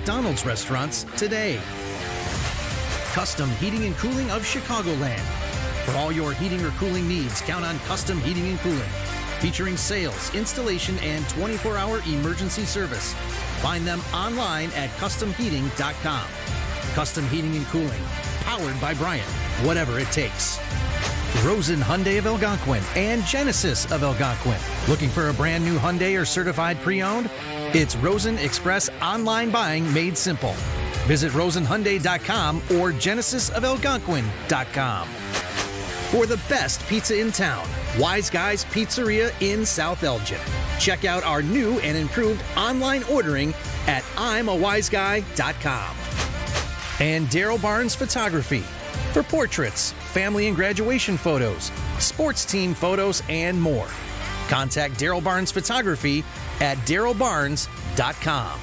McDonald's restaurants today. Custom Heating and Cooling of Chicagoland. For all your heating or cooling needs, count on Custom Heating and Cooling. Featuring sales, installation, and 24-hour emergency service. Find them online at customheating.com. Custom Heating and Cooling. Powered by Bryant. Whatever it takes. Rosen Hyundai of Algonquin and Genesis of Algonquin. Looking for a brand new Hyundai or certified pre-owned? It's Rosen Express online buying made simple. Visit rosenhyundai.com or genesisofalgonquin.com. For the best pizza in town, Wise Guys Pizzeria in South Elgin. Check out our new and improved online ordering at I'mAWiseGuy.com. And Daryl Barnes Photography. For portraits, family and graduation photos, sports team photos, and more. Contact Daryl Barnes Photography at darylbarnes.com.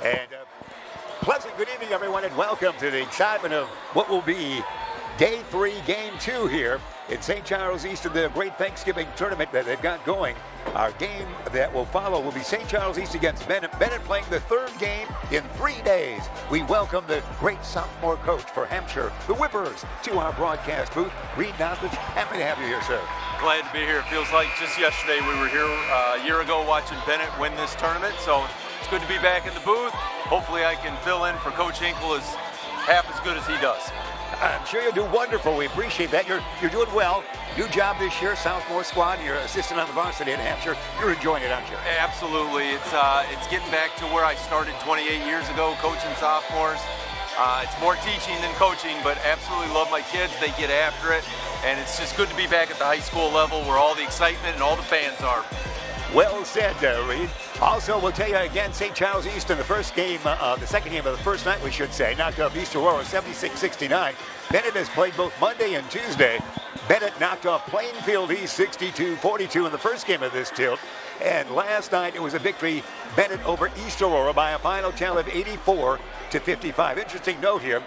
And pleasant good evening, everyone, and welcome to the excitement of what will be Day 3, Game 2 here in St. Charles East in the great Thanksgiving tournament that they've got going. Our game that will follow will be St. Charles East against Benet. Benet playing the third game in 3 days. We welcome the great sophomore coach for Hampshire, the Whippers, to our broadcast booth. Reed Knowledge, happy to have you here, sir. Glad to be here. It feels like just yesterday we were here a year ago watching Benet win this tournament, so it's good to be back in the booth. Hopefully I can fill in for Coach Hinkle as half as good as he does. I'm sure you'll do wonderful. We appreciate that. You're doing well. New job this year, sophomore squad. You're assistant on the varsity in Hampshire. You're enjoying it, aren't you? Absolutely. It's getting back to where I started 28 years ago, coaching sophomores. It's more teaching than coaching, but absolutely love my kids. They get after it, and it's just good to be back at the high school level where all the excitement and all the fans are. Well said, Reed. Also, we'll tell you again, St. Charles East in the first game, the second game of the first night, we should say, knocked off East Aurora 76-69. Benet has played both Monday and Tuesday. Benet knocked off Plainfield East 62-42 in the first game of this tilt. And last night, it was a victory, Benet over East Aurora by a final tally of 84-55. Interesting note here.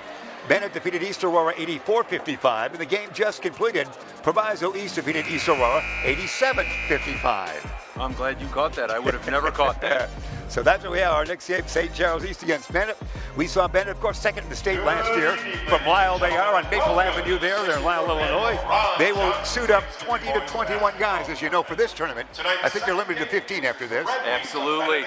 Benet defeated East Aurora 84-55, and the game just completed. Proviso East defeated East Aurora 87-55. I'm glad you caught that. I would have never caught that. So that's what we have. Our next game, St. Charles East against Benet. We saw Benet, of course, second in the state last year. From Lyle they are on Maple Avenue there. They're in Lyle, Illinois. They will suit up 20 to 21 guys, as you know, for this tournament. I think they're limited to 15 after this. Absolutely.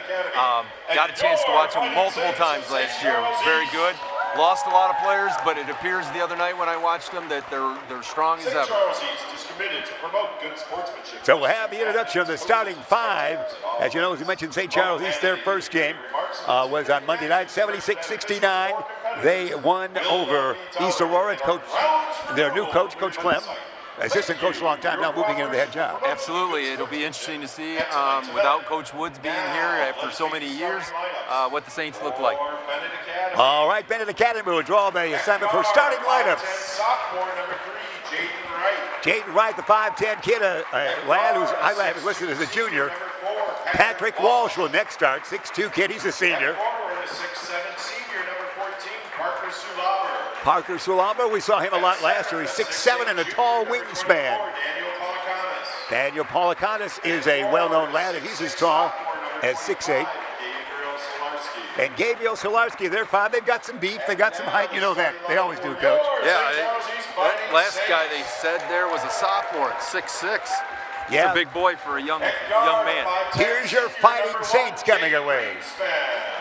Got a chance to watch them multiple times last year. It was very good. Lost a lot of players, but it appears the other night when I watched them that they're strong as ever. Charles East is committed to promote good sportsmanship. So we'll have the introduction of the starting five. As you know, as we mentioned, St. Charles East, their first game was on Monday night, 76-69. They won over East Aurora. Their new coach, Coach Clem, assistant coach a long time now, moving into the head job. Absolutely. It'll be interesting to see, without Coach Woods being here after so many years, what the Saints look like. All right, Benet Academy will draw the assignment for starting lineup. Sophomore number 3, Jaden Wright. Jaden Wright, the 5'10" kid, a lad who's I have him listed as a junior. Patrick Walsh will next start, 6'2" kid, he's a senior. Forward, a 6'7" senior, number 14, Parker Sulauber. Parker Sulauber, we saw him a lot last year. He's 6'7" and a tall wingspan. Daniel Polikanis is a well-known lad, and he's as tall as 6'8". And Gabriel Solarski, they're five. They've got some beef. They got some height. You know that. They always do, Coach. Yeah, that last guy they said there was a sophomore at 6'6". Yeah. It's a big boy for a young man. Here's your Fighting Saints coming away.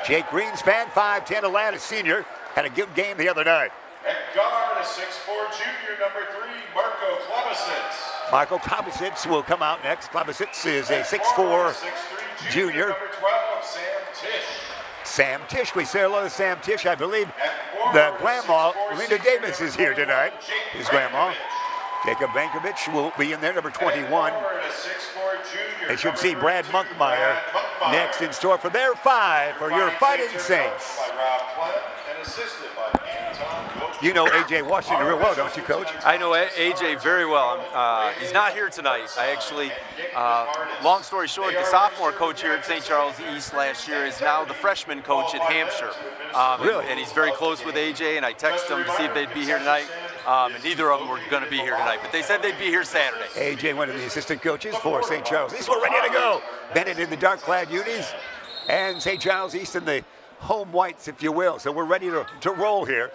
Jake Greenspan, 5'10", a lad, a senior. Had a good game the other night. At guard, a 6'4" junior, number 3, Marco Klebasitz. Marco Klebasitz will come out next. Klebasitz is a 6'4" junior. Number 12, Sam Tisch. Sam Tisch, we say hello to Sam Tisch. I believe the grandma, Linda Davis, is here tonight. His grandma. Jacob Vankovich will be in there, number 21. They should see Brad Monkmeyer next in store for their five for your Fighting Saints. You know A.J. Washington real well, don't you, Coach? I know AJ very well. He's not here tonight. I actually, long story short, the sophomore coach here at St. Charles East last year is now the freshman coach at Hampshire. Really? And he's very close with AJ, and I texted them to see if they'd be here tonight. And neither of them were going to be here tonight, but they said they'd be here Saturday. A.J., one of the assistant coaches for St. Charles East. We're ready to go. Benet in the dark-clad unis, and St. Charles East in the home whites, if you will. So we're ready to roll here.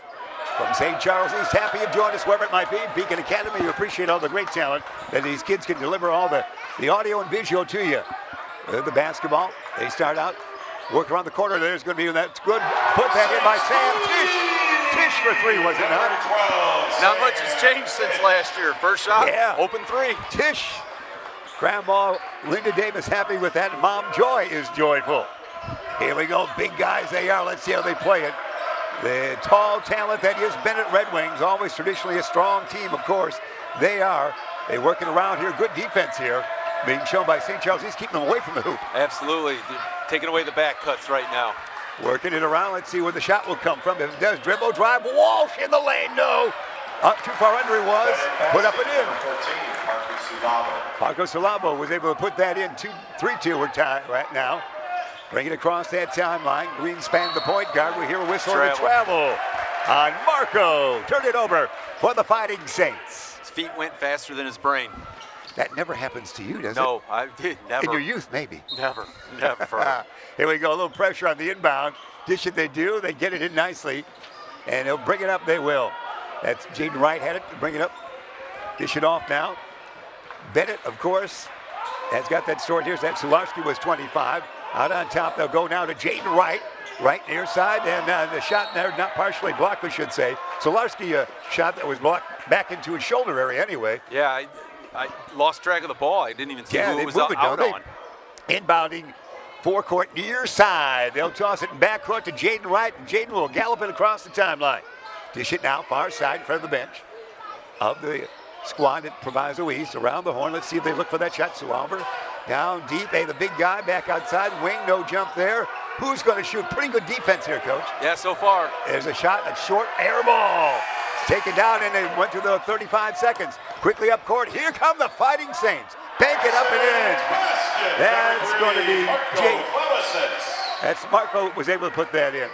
From St. Charles East, happy you've joined us wherever it might be. Beacon Academy, you appreciate all the great talent that these kids can deliver all the audio and visual to you. The basketball, they start out, work around the corner. There's going to be, that's good. Put that in by Sam Tisch. Tisch for three, was it not? Not much has changed since last year. First shot, open three. Tisch. Grandma Linda Davis happy with that. Mom Joy is joyful. Here we go, big guys they are. Let's see how they play it. The tall talent that is Benet Red Wings, always traditionally a strong team, of course. They are. They're working around here. Good defense here being shown by St. Charles. He's keeping them away from the hoop. Absolutely. They're taking away the back cuts right now. Working it around. Let's see where the shot will come from. If it does, dribble, drive, Walsh in the lane. No. Up too far under he was. Put up and in. Marco Salavo was able to put that in. 3-2 we're tied right now. Bring it across that timeline. Greenspan, the point guard. We hear a whistle to travel on Marco. Turn it over for the Fighting Saints. His feet went faster than his brain. That never happens to you, does it? No, I did never. In your youth, maybe. Never. Here we go. A little pressure on the inbound. Dish it, they do. They get it in nicely. And they'll bring it up. They will. That's Jaden Wright had it. Bring it up. Dish it off now. Benet, of course, has got that stored here. That Sularski was 25. Out on top, they'll go now to Jaden Wright, right near side, and the shot there, not partially blocked, we should say. Solarski, a shot that was blocked back into his shoulder area anyway. Yeah, I lost track of the ball. I didn't even see who it was out on. Inbounding forecourt near side. They'll toss it in backcourt to Jaden Wright, and Jaden will gallop it across the timeline. Dish it now, far side in front of the bench of the squad at Proviso East. Around the horn, let's see if they look for that shot. Sualver down deep, the big guy back outside, wing, no jump there. Who's going to shoot? Pretty good defense here, Coach. Yeah, so far. There's a shot, a short air ball. Taken down, and they went to the 35 seconds. Quickly up court, here come the Fighting Saints. Bank it up and in. That's going to be Jake. That's Marco was able to put that in.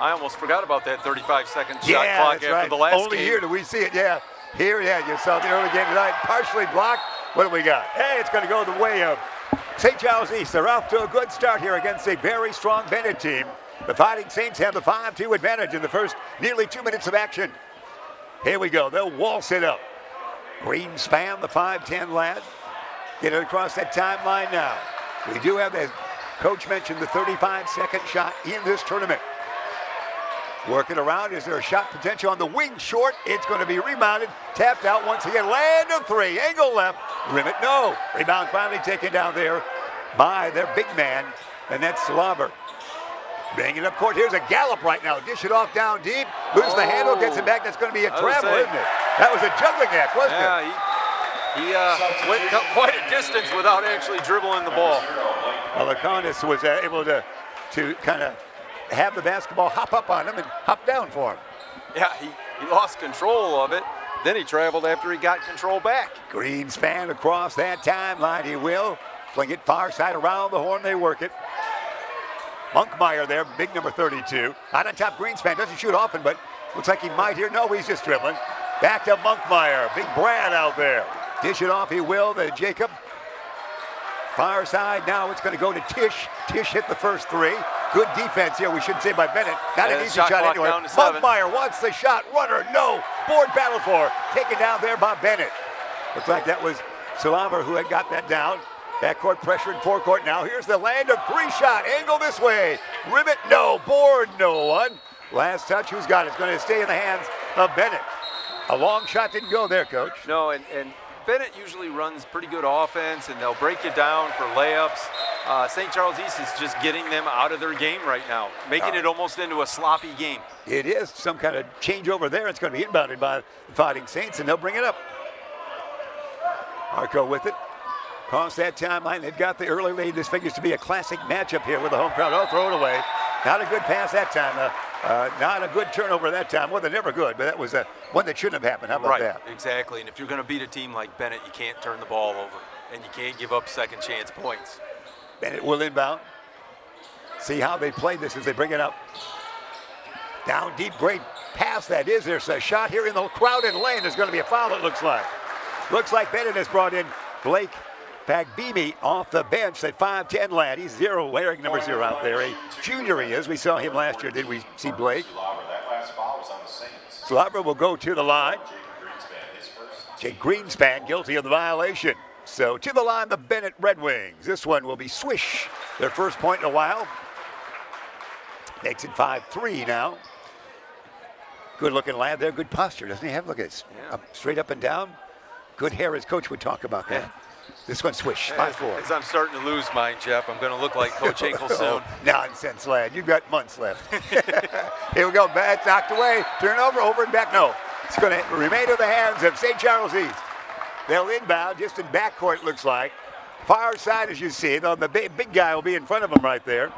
I almost forgot about that 35-second shot clock after the last Only game. here do we see it, yeah. Here, you saw the early game tonight, partially blocked. What do we got? Hey, it's going to go the way of St. Charles East. They're off to a good start here against a very strong Benet team. The Fighting Saints have the 5-2 advantage in the first nearly 2 minutes of action. Here we go. They'll waltz it up. Greenspan, the 5'10 lad. Get it across that timeline now. We do have, as Coach mentioned, the 35-second shot in this tournament. Working around, is there a shot potential on the wing short? It's going to be rebounded, tapped out once again, land of three, angle left, rim it, no. Rebound finally taken down there by their big man, and that's Slaver. Bringing it up court, here's a gallop right now, dish it off down deep, loses the handle, gets it back, that's going to be a travel, isn't it? That was a juggling act, wasn't it? He went quite a distance without actually dribbling the ball. Well, Laconis was able to kind of have the basketball hop up on him and hop down for him. Yeah, he lost control of it. Then he traveled after he got control back. Greenspan across that timeline, he will. Fling it far side around the horn, they work it. Monkmeyer there, big number 32. Out on top, Greenspan doesn't shoot often, but looks like he might here. No, he's just dribbling. Back to Monkmeyer, big Brad out there. Dish it off, he will, to Jacob. Far side, now it's going to go to Tisch. Tisch hit the first three. Good defense here, we should say, by Benet. Not an easy shot anyway. Monkmeyer wants the shot. Runner, no. Board battle for. Taken down there by Benet. Looks like that was Salaver who had got that down. Backcourt pressure in forecourt now. Here's the land of three shot. Angle this way. Rim it, no. Board, no one. Last touch, who's got it? It's going to stay in the hands of Benet. A long shot didn't go there, Coach. No, and Benet usually runs pretty good offense, and they'll break you down for layups. St. Charles East is just getting them out of their game right now, making it almost into a sloppy game. It is some kind of changeover there. It's going to be inbounded by the Fighting Saints, and they'll bring it up. Marco with it. Across that timeline, they've got the early lead. This figures to be a classic matchup here with the home crowd. Oh, throw it away. Not a good pass that time. Not a good turnover that time. Well, they're never good, but that was one that shouldn't have happened. How about that? Exactly. And if you're going to beat a team like Benet, you can't turn the ball over, and you can't give up second chance points. Benet will inbound. See how they play this as they bring it up. Down deep, great pass that is. There's a shot here in the crowded lane. There's going to be a foul, it looks like. Looks like Benet has brought in Blake Pagbimi off the bench, that 5'10 lad. He's wearing number 0 out there. A junior he is. We saw him last year. Did we see Blake? That last foul was on the Saints. Slobber will go to the line. Jake Greenspan guilty of the violation. So to the line, the Benet Red Wings. This one will be swish. Their first point in a while. Makes it 5-3 now. Good looking lad there. Good posture, doesn't he have? Look at this. Yeah. Straight up and down. Good hair. His coach would talk about that. This one swish. 5-4. As I'm starting to lose mine, Jeff, I'm going to look like Coach Hinkle soon. Nonsense, lad. You've got months left. Here we go. Bats knocked away. Turnover, over and back. No. It's going to remain in the hands of St. Charles East. They'll inbound just in backcourt, looks like. Far side, as you see. The big guy will be in front of him right there.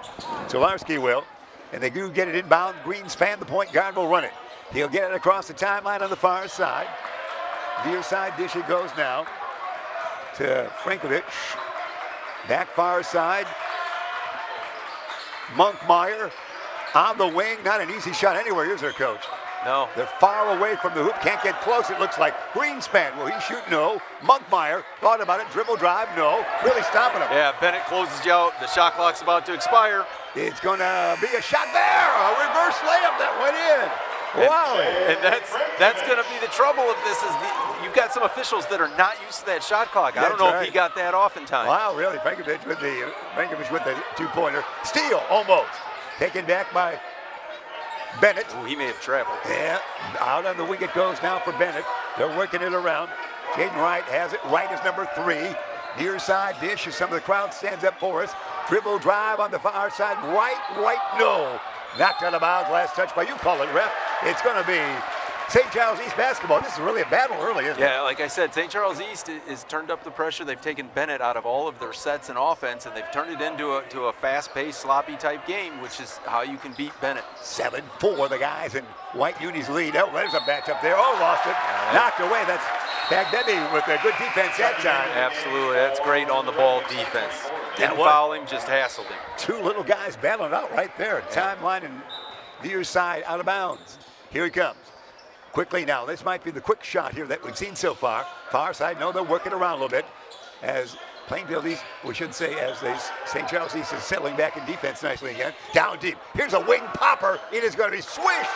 Solarski will. And they do get it inbound. Greenspan, the point guard, will run it. He'll get it across the timeline on the far side. Near side dish it goes now to Frankovic. Back far side. Monkmeyer on the wing. Not an easy shot anywhere, is there, Coach? No. They're far away from the hoop. Can't get close, it looks like. Greenspan, will he shoot? No. Monkmeyer thought about it. Dribble drive? No. Really stopping him. Yeah, Benet closes you out. The shot clock's about to expire. It's going to be a shot there. A reverse layup that went in. Wow. And that's going to be the trouble of this is you've got some officials that are not used to that shot clock. I don't know if he got that off in time. Wow, really. Frankovic with the two-pointer. Steal, almost. Taken back by Benet. Ooh, he may have traveled. Yeah, out on the wing it goes now for Benet. They're working it around. Jaden Wright has it. Wright is number 3. Near side dish as some of the crowd stands up for us. Dribble drive on the far side. Right, no. Knocked out of bounds, last touch by, you call it, ref. It's going to be St. Charles East basketball. This is really a battle early, isn't it? Yeah, like I said, St. Charles East is turned up the pressure. They've taken Benet out of all of their sets and offense, and they've turned it into a fast-paced, sloppy-type game, which is how you can beat Benet. 7-4, the guys in white unis lead. Oh, there's a matchup there. Oh, lost it. Knocked away. That's Pagbimi with a good defense that time. Absolutely. That's great on-the-ball defense. Didn't foul him, just hassled him. Two little guys battling out right there. Timeline and near side out of bounds. Here he comes. Quickly now. This might be the quick shot here that we've seen so far. Far side, no, they're working around a little bit. As Plainfield East, we should say, as St. Charles East is settling back in defense nicely again. Down deep. Here's a wing popper. It is going to be swish.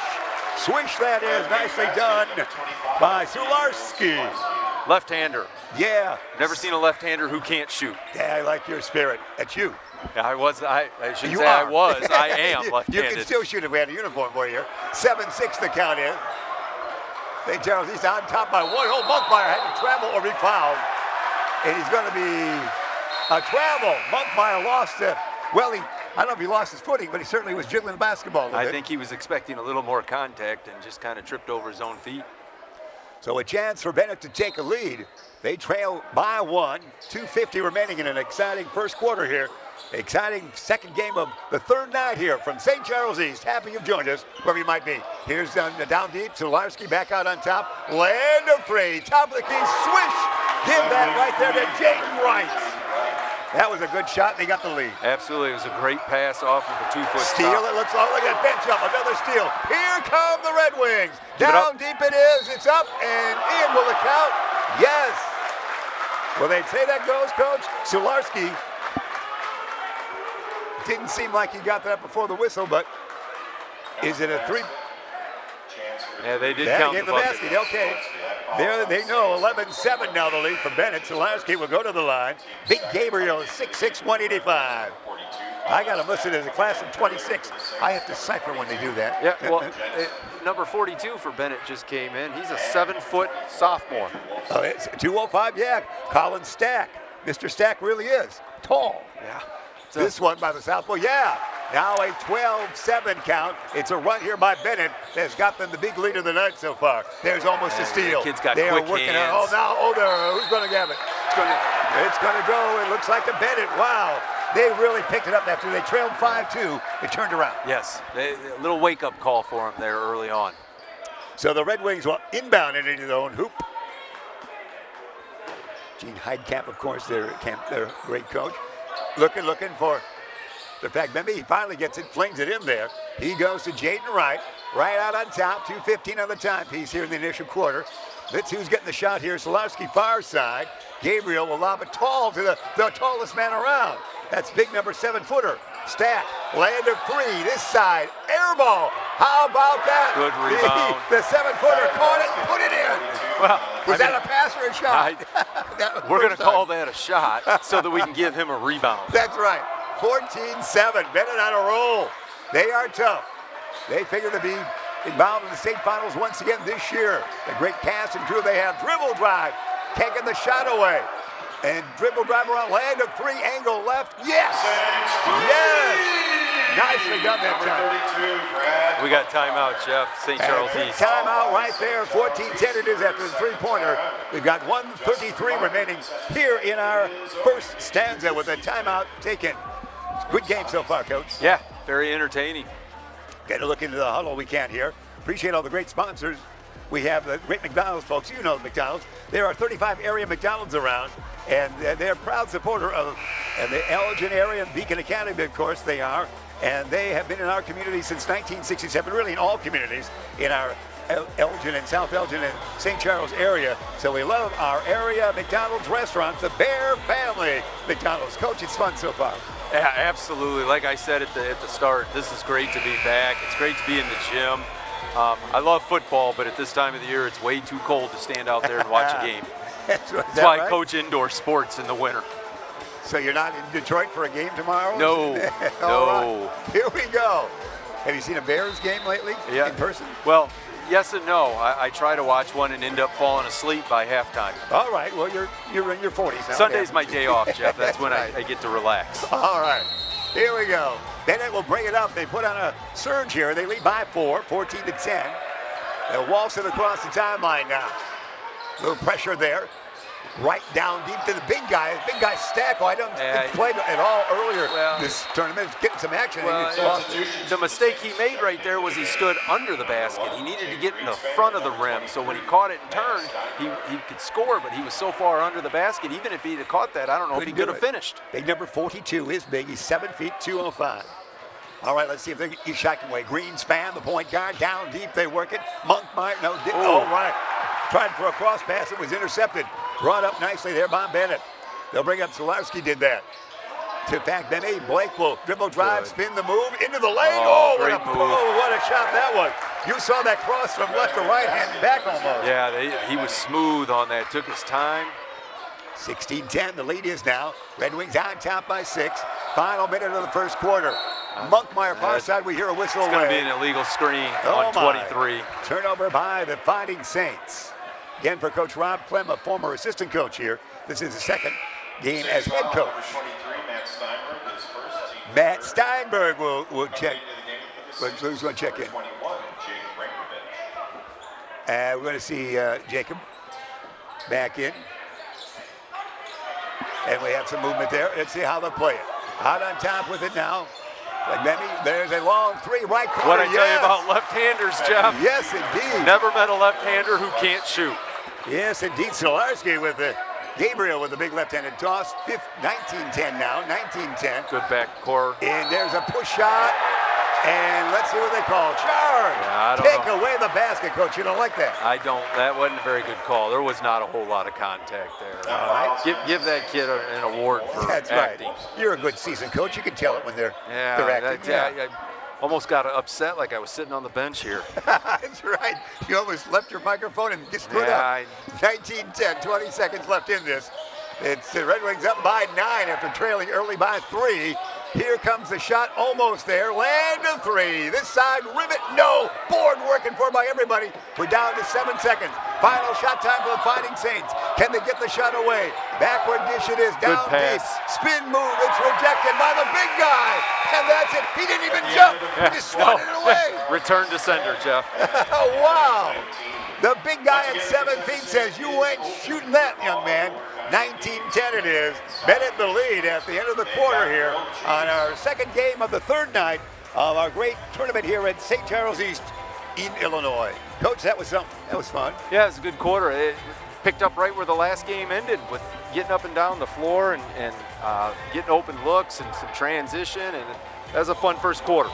Swish that is. Nicely done by Sularski. Left-hander. Yeah. Never seen a left-hander who can't shoot. Yeah, I like your spirit. That's you. Yeah, I shouldn't You say are. I was. I am left-handed. You can still shoot if we had a uniform for you here. 7-6 the count is. St. Charles East on top by 1. Oh, Monkmeyer had to travel or be fouled. And he's going to be a travel. Monkmeyer lost it. Well, I don't know if he lost his footing, but he certainly was jiggling the basketball a little bit. I think he was expecting a little more contact and just kind of tripped over his own feet. So a chance for Benet to take a lead. They trail by 1. 2:50 remaining in an exciting first quarter here. Exciting second game of the third night here from St. Charles East. Happy you've joined us wherever you might be. Here's down deep. Solarski back out on top. Land of 3. Top of the key. Swish. Give that right there to Jaden Wright. That was a good shot, and they got the lead. Absolutely. It was a great pass off of a 2-foot steal. stop. It looks like, look at that bench up. Another steal. Here come the Red Wings. Down deep it is. It's up and in. Will it count? Yes. Well, they say that goes, Coach. Solarski didn't seem like he got that before the whistle, but is it a 3? Yeah, they did count the bucket. Basket. Okay. There they know 11-7 now the lead for Benet. Solarski will go to the line. Big Gabriel is 6'6", 185. I got him listed as a class of 26. I have to cipher when they do that. Yeah, well, number 42 for Benet just came in. He's a 7-foot sophomore. Oh, it's 205, yeah. Colin Stack. Mr. Stack really is tall. Yeah. This one by the Southpaw, yeah. Now a 12-7 count. It's a run here by Benet that's got them the big lead of the night so far. There's almost a steal. The kid's got they quick are working hands. who's going to get it? It's going to go. It looks like to Benet. Wow. they really picked it up after they trailed 5-2. It turned around. Yes, a little wake-up call for them there early on. So the Red Wings will inbound it into their own hoop. Gene Heidkamp, of course, their great coach. Looking for the fact, maybe he finally gets it, flings it in there. He goes to Jaden Wright, right out on top, 2:15 on the timepiece here in the initial quarter. That's who's getting the shot here. Solarski far side. Gabriel will lob it tall to the tallest man around. That's big number 7-footer. Stack, land of three, this side, air ball. How about that? Good rebound. The 7-footer caught it and put it in. Well, Was that a pass or a shot? We're going to call that a shot so that we can give him a rebound. That's right. 14-7. Benet on a roll. They are tough. They figure to be involved in the state finals once again this year. The great cast and crew they have. Dribble drive. Can't get the shot away. And dribble drive around, land of three, angle left. Yes! Yes! Nicely done that time. We got timeout, Jeff. St. Charles East. Timeout right there. 14-10 it is after the three-pointer. We've got 1:33 remaining here in our first stanza with a timeout taken. Good game so far, Coach. Yeah, very entertaining. Get a look into the huddle we can here. Appreciate all the great sponsors. We have the great McDonald's folks. You know the McDonald's. There are 35 area McDonald's around, and they're a proud supporter of the Elgin area and Beacon Academy, of course they are. And they have been in our community since 1967, really in all communities in our Elgin and South Elgin and St. Charles area. So we love our area McDonald's restaurants, the Bear Family McDonald's. Coach, it's fun so far. Yeah, absolutely. Like I said at the start, this is great to be back. It's great to be in the gym. I love football, but at this time of the year, it's way too cold to stand out there and watch a game. That's why right? I coach indoor sports in the winter. So you're not in Detroit for a game tomorrow? No, no. Right. Here we go. Have you seen a Bears game lately in person? Well, yes and no. I try to watch one and end up falling asleep by halftime. All right. Well, you're in your 40s now. Sunday's my day off, Jeff. That's when right. I get to relax. All right. Here we go. Benet will bring it up. They put on a surge here. They lead by 4, 14-10. They'll waltz it across the timeline now. A little pressure there. Right down deep to the big guy. Big guy Stack. I don't played at all earlier this tournament. He's getting some action. The mistake he made right there was he stood under the basket. He needed to get in the front of the rim. So when he caught it and turned, he could score, but he was so far under the basket, even if he'd have caught that, I don't know if he could have finished. Big number 42 is big. He's 7 feet, 205. All right, let's see if each shot can weigh. Green span, the point guard, down deep, they work it. Monkmeyer, no, all right. Tried for a cross pass, it was intercepted. Brought up nicely there by Benet. They'll bring up Solarski, did that. To fact, Benet, Blake will dribble drive, spin the move, into the lane. What a shot that was. You saw that cross from left to right, hand back almost. Yeah, he was smooth on that, took his time. 16-10, the lead is now. Red Wings on top by 6. Final minute of the first quarter. Monkmeyer far side, we hear a whistle away. It's going to be an illegal screen on 23. Turnover by the Fighting Saints. Again, for Coach Rob Clem, a former assistant coach here. This is the second game as head coach. Matt Steinberg will check. Who's going to check in? We're going to see Jacob back in. And we have some movement there. Let's see how they'll play it. Out on top with it now. There's a long three right corner. What I tell you about left-handers, Jeff? Yes, indeed. Never met a left-hander who can't shoot. Yes, indeed. Solarski with Gabriel with a big left-handed toss. 19-10 now, 19-10. Good back court. And there's a push shot. And let's see what they call. Charge. Yeah, Take away the basket, Coach. You don't like that. I don't. That wasn't a very good call. There was not a whole lot of contact there. All right. Give that kid an award for That's acting. Right. You're a good seasoned coach. You can tell it when they're acting. I almost got upset like I was sitting on the bench here. That's right. You almost left your microphone and get screwed up. 19-10, 20 seconds left in this. It's the Red Wings up by 9 after trailing early by 3. Here comes the shot, almost there. Land of 3. This side, rivet, no. Board working for by everybody. We're down to 7 seconds. Final shot time for the Fighting Saints. Can they get the shot away? Backward dish it is, down deep. Spin move, it's rejected by the big guy. And that's it. He didn't even jump. He just swatted it away. Return to sender, Jeff. Wow. The big guy at 7 feet says, you ain't shooting that, young man. 19-10 it is. Benet in the lead at the end of the quarter here on our second game of the third night of our great tournament here at St. Charles East in Illinois. Coach, that was something. That was fun. Yeah, it was a good quarter. It picked up right where the last game ended with getting up and down the floor and getting open looks and some transition, and that was a fun first quarter.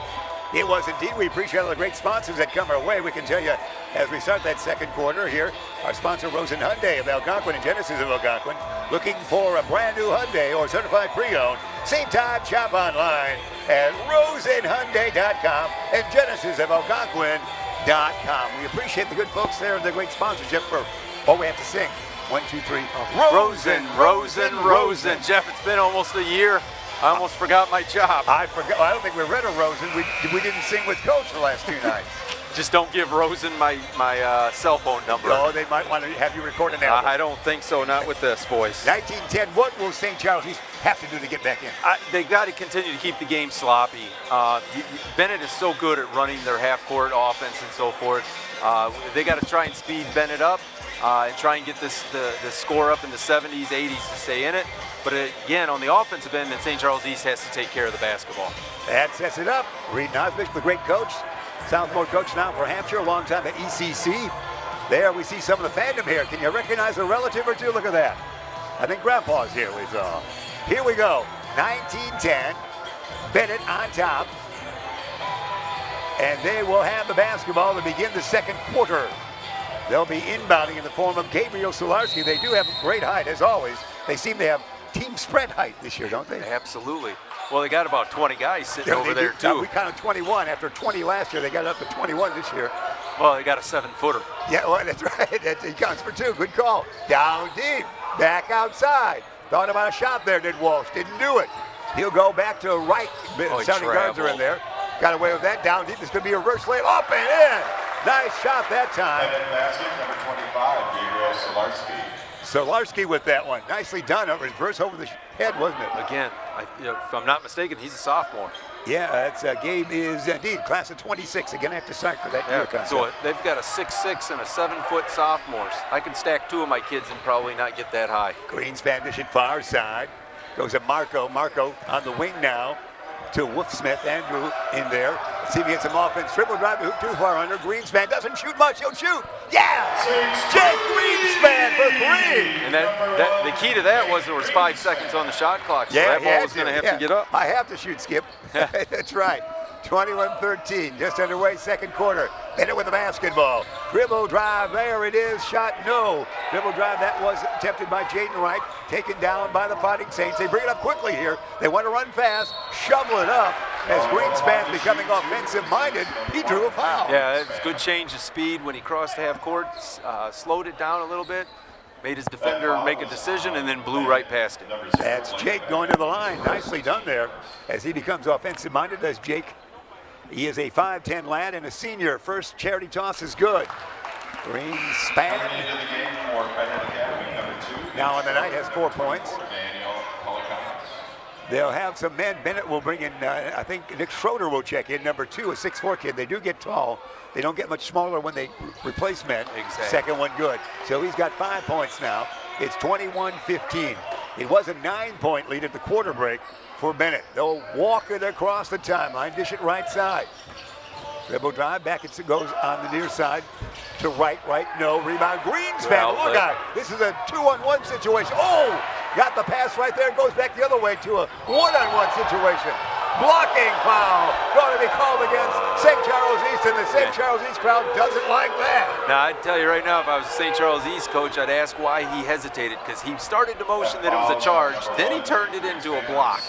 It was indeed. We appreciate all the great sponsors that come our way. We can tell you as we start that second quarter here, our sponsor Rosen Hyundai of Algonquin and Genesis of Algonquin. Looking for a brand new Hyundai or certified pre-owned? Same time, shop online at rosenhyundai.com and genesisofalgonquin.com. We appreciate the good folks there and the great sponsorship for what we have to sing. 1, 2, 3. Rosen, Rosen, Rosen. Jeff, it's been almost a year. I almost forgot my job. I forgot. Well, I don't think we read a Rosen. We didn't sing with Coach the last 2 nights. Just don't give Rosen my cell phone number. No, they might want to have you record an album. I don't think so, not with this voice. 19-10, what will St. Charles East have to do to get back in? They got to continue to keep the game sloppy. Benet is so good at running their half-court offense and so forth. They got to try and speed Benet up and try and get the score up in the 70s, 80s to stay in it. But again, on the offensive end, then St. Charles East has to take care of the basketball. That sets it up. Reed Nosvich, the great coach. Southmore coach now for Hampshire, a long time at ECC. There we see some of the fandom here. Can you recognize a relative or two? Look at that. I think Grandpa's here, we saw. Here we go. 19-10. Benet on top. And they will have the basketball to begin the second quarter. They'll be inbounding in the form of Gabriel Solarski. They do have great height, as always. They seem to have team spread height this year, don't they? Absolutely. Well, they got about 20 guys sitting over there, too. We counted 21. After 20 last year, they got up to 21 this year. Well, they got a 7-footer. Yeah, well, that's right. He counts for 2. Good call. Down deep. Back outside. Thought about a shot there, did Walsh. Didn't do it. He'll go back to right. Sounding guards are in there. Got away with that. Down deep. This could be a reverse layup. Up and in. Nice shot that time. Basket, number 25, Gabriel Solarski. Solarski with that one. Nicely done. Reverse over the head, wasn't it? Again, if I'm not mistaken, he's a sophomore. Yeah, that's Gabe is indeed class of 26. Again, I have to sign for that year concept. So they've got a 6'6" and a 7-foot sophomores. I can stack 2 of my kids and probably not get that high. Greenspan dish at far side. Goes to Marco. Marco on the wing now to Wolfsmith. Andrew in there. Let's see if he gets some offense. Triple drive to hoop too far under. Greenspan doesn't shoot much. He'll shoot. Yeah! Jake Greenspan for 3. And the key to that was there was 5 seconds on the shot clock. So that ball was going to have to get up. I have to shoot, Skip. That's right. 21-13, just underway, second quarter. Benet with the basketball. Dribble drive, there it is, shot no. Dribble drive, that was attempted by Jaden Wright, taken down by the Fighting Saints. They bring it up quickly here. They want to run fast, shovel it up. As Greenspan's becoming offensive-minded, he drew a foul. Yeah, it's good change of speed when he crossed half court, slowed it down a little bit, made his defender make a decision, and then blew right past him. That's Jake going to the line. Nicely done there as he becomes offensive-minded as Jake. He is a 5'10" lad and a senior. First charity toss is good. Greenspan. Now on the night has 4 points. They'll have some men. Benet will bring in, I think Nick Schroeder will check in, number 2, a 6'4" kid. They do get tall. They don't get much smaller when they replace men. Exactly. Second one good. So he's got 5 points now. It's 21-15. It was a 9-point lead at the quarter break for Benet. They'll walk it across the timeline, dish it right side. Dribble drive, back it goes on the near side to right, no, rebound. Greenspan, look out. This is a 2-on-1 situation. Oh, got the pass right there, goes back the other way to a 1-on-1 situation. Blocking foul going to be called against St. Charles East, and the St. Charles East crowd doesn't like that. Now, I'd tell you right now, if I was a St. Charles East coach, I'd ask why he hesitated, because he started to motion that it was a charge, then he turned it into a block.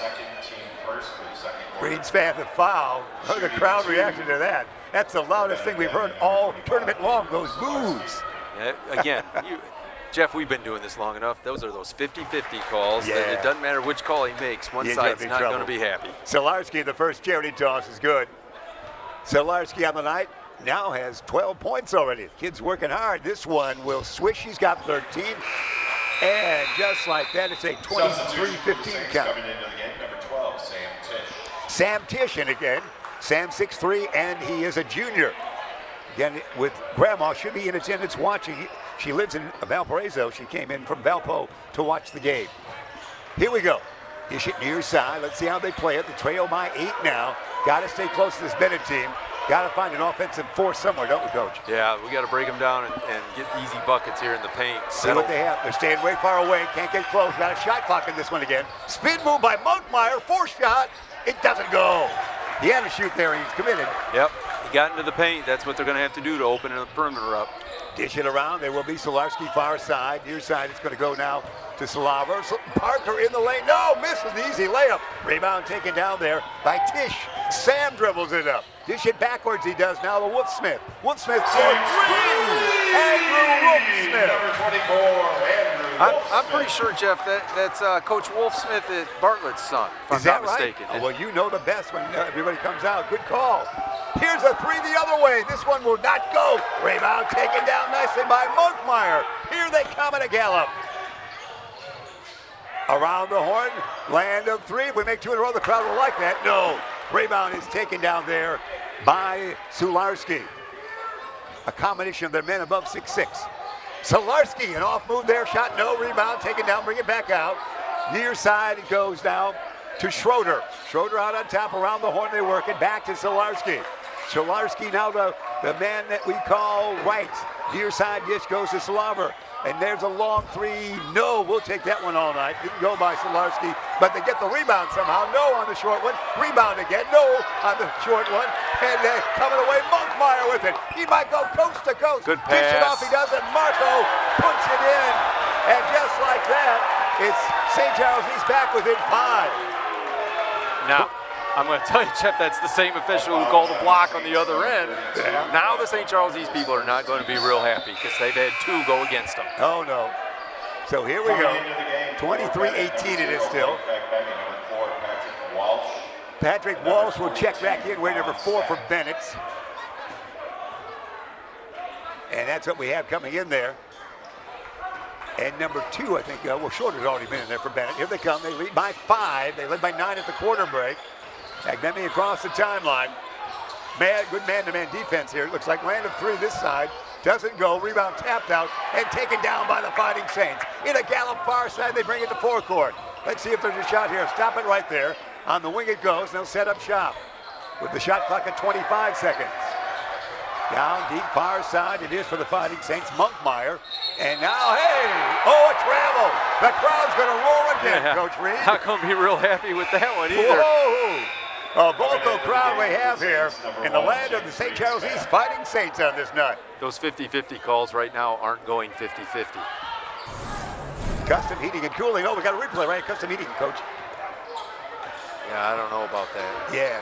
Greenspan the foul. The crowd reacted to that. That's the loudest thing we've heard all tournament long, those boos. Yeah, again, Jeff, we've been doing this long enough. Those are those 50-50 calls. Yeah. It doesn't matter which call he makes. One side's not going to be happy. Solarski, the first charity toss is good. Solarski on the night now has 12 points already. The kid's working hard. This one will swish. He's got 13. And just like that, it's a 23-15 count. Coming into the game, number 12, Sam Tish. Sam Tish, and again, Sam 6'3", and he is a junior. Again, with Grandma, should be in attendance watching. She lives in Valparaiso. She came in from Valpo to watch the game. Here we go. Dish it near side. Let's see how they play it. The trail by 8 now. Got to stay close to this Benet team. Got to find an offensive force somewhere, don't we, Coach? Yeah, we got to break them down and get easy buckets here in the paint. See what they have. They're staying way far away. Can't get close. Got a shot clock in this one again. Spin move by Monkmeyer. Force shot. It doesn't go. He had to shoot there. He's committed. Yep. He got into the paint. That's what they're going to have to do to open the perimeter up. Dish it around. There will be Solarski far side. Near side, it's going to go now to Salaver. Parker in the lane. No, misses the easy layup. Rebound taken down there by Tish. Sam dribbles it up. Dish it backwards, he does now to Wolfsmith. Wolfsmith for three. Andrew Wolfsmith. Number 24, Andrew I'm pretty sure, Jeff, that's Coach Wolfsmith at Bartlett's son, if Is I'm that not mistaken. right? Oh, well, you know the best when everybody comes out. Good call. Here's a three the other way. This one will not go. Rebound taken down nicely by Monkmeyer. Here they come at a gallop. Around the horn, land of three. If we make two in a row, the crowd will like that. No. Rebound is taken down there by Sularski. A combination of their men above 6'6". Solarski, an off move there, shot no, rebound, taken down, bring it back out. Near side, it goes now to Schroeder. Schroeder out on top, around the horn they work it, back to Solarski. Solarski now the man that we call right. Near side dish goes to Slaver. And there's a long three. No, we'll take that one all night. Didn't go by Solarski, but they get the rebound somehow. No on the short one. Rebound again. No on the short one. And coming away, Monkmeyer with it. He might go coast to coast. Good Dish it pass. off. He doesn't. Marco puts it in. And just like that, it's St. Charles East back within 5. Now, I'm going to tell you, Jeff, that's the same official who called a block on the other end. Yeah. Now the St. Charles East people are not going to be real happy because they've had 2 go against them. Oh, no. So here we go. 23-18 it is still. Patrick Walsh will check back in, way number 4 for Benet. And that's what we have coming in there. And number 2, I think, well, Shorter's already been in there for Benet. Here they come. They lead by 5. They led by 9 at the quarter break. Agnemi across the timeline. Good man-to-man defense here. It looks like land of 3 this side. Doesn't go. Rebound tapped out and taken down by the Fighting Saints. In a gallop far side, they bring it to forecourt. Let's see if there's a shot here. Stop it right there. On the wing it goes. They'll set up shop with the shot clock at 25 seconds. Down deep far side. It is for the Fighting Saints. Monkmeyer. And now, hey! Oh, a travel. The crowd's going to roar again, Yeah. Coach Reed. Not going to be real happy with that one either. Whoa! A vocal crowd we have here in the land of the St. Charles East Fighting Saints on this night. Those 50-50 calls right now aren't going 50-50. Custom heating and cooling. Oh, we got a replay, right? Custom heating, Coach. Yeah, I don't know about that. Yeah.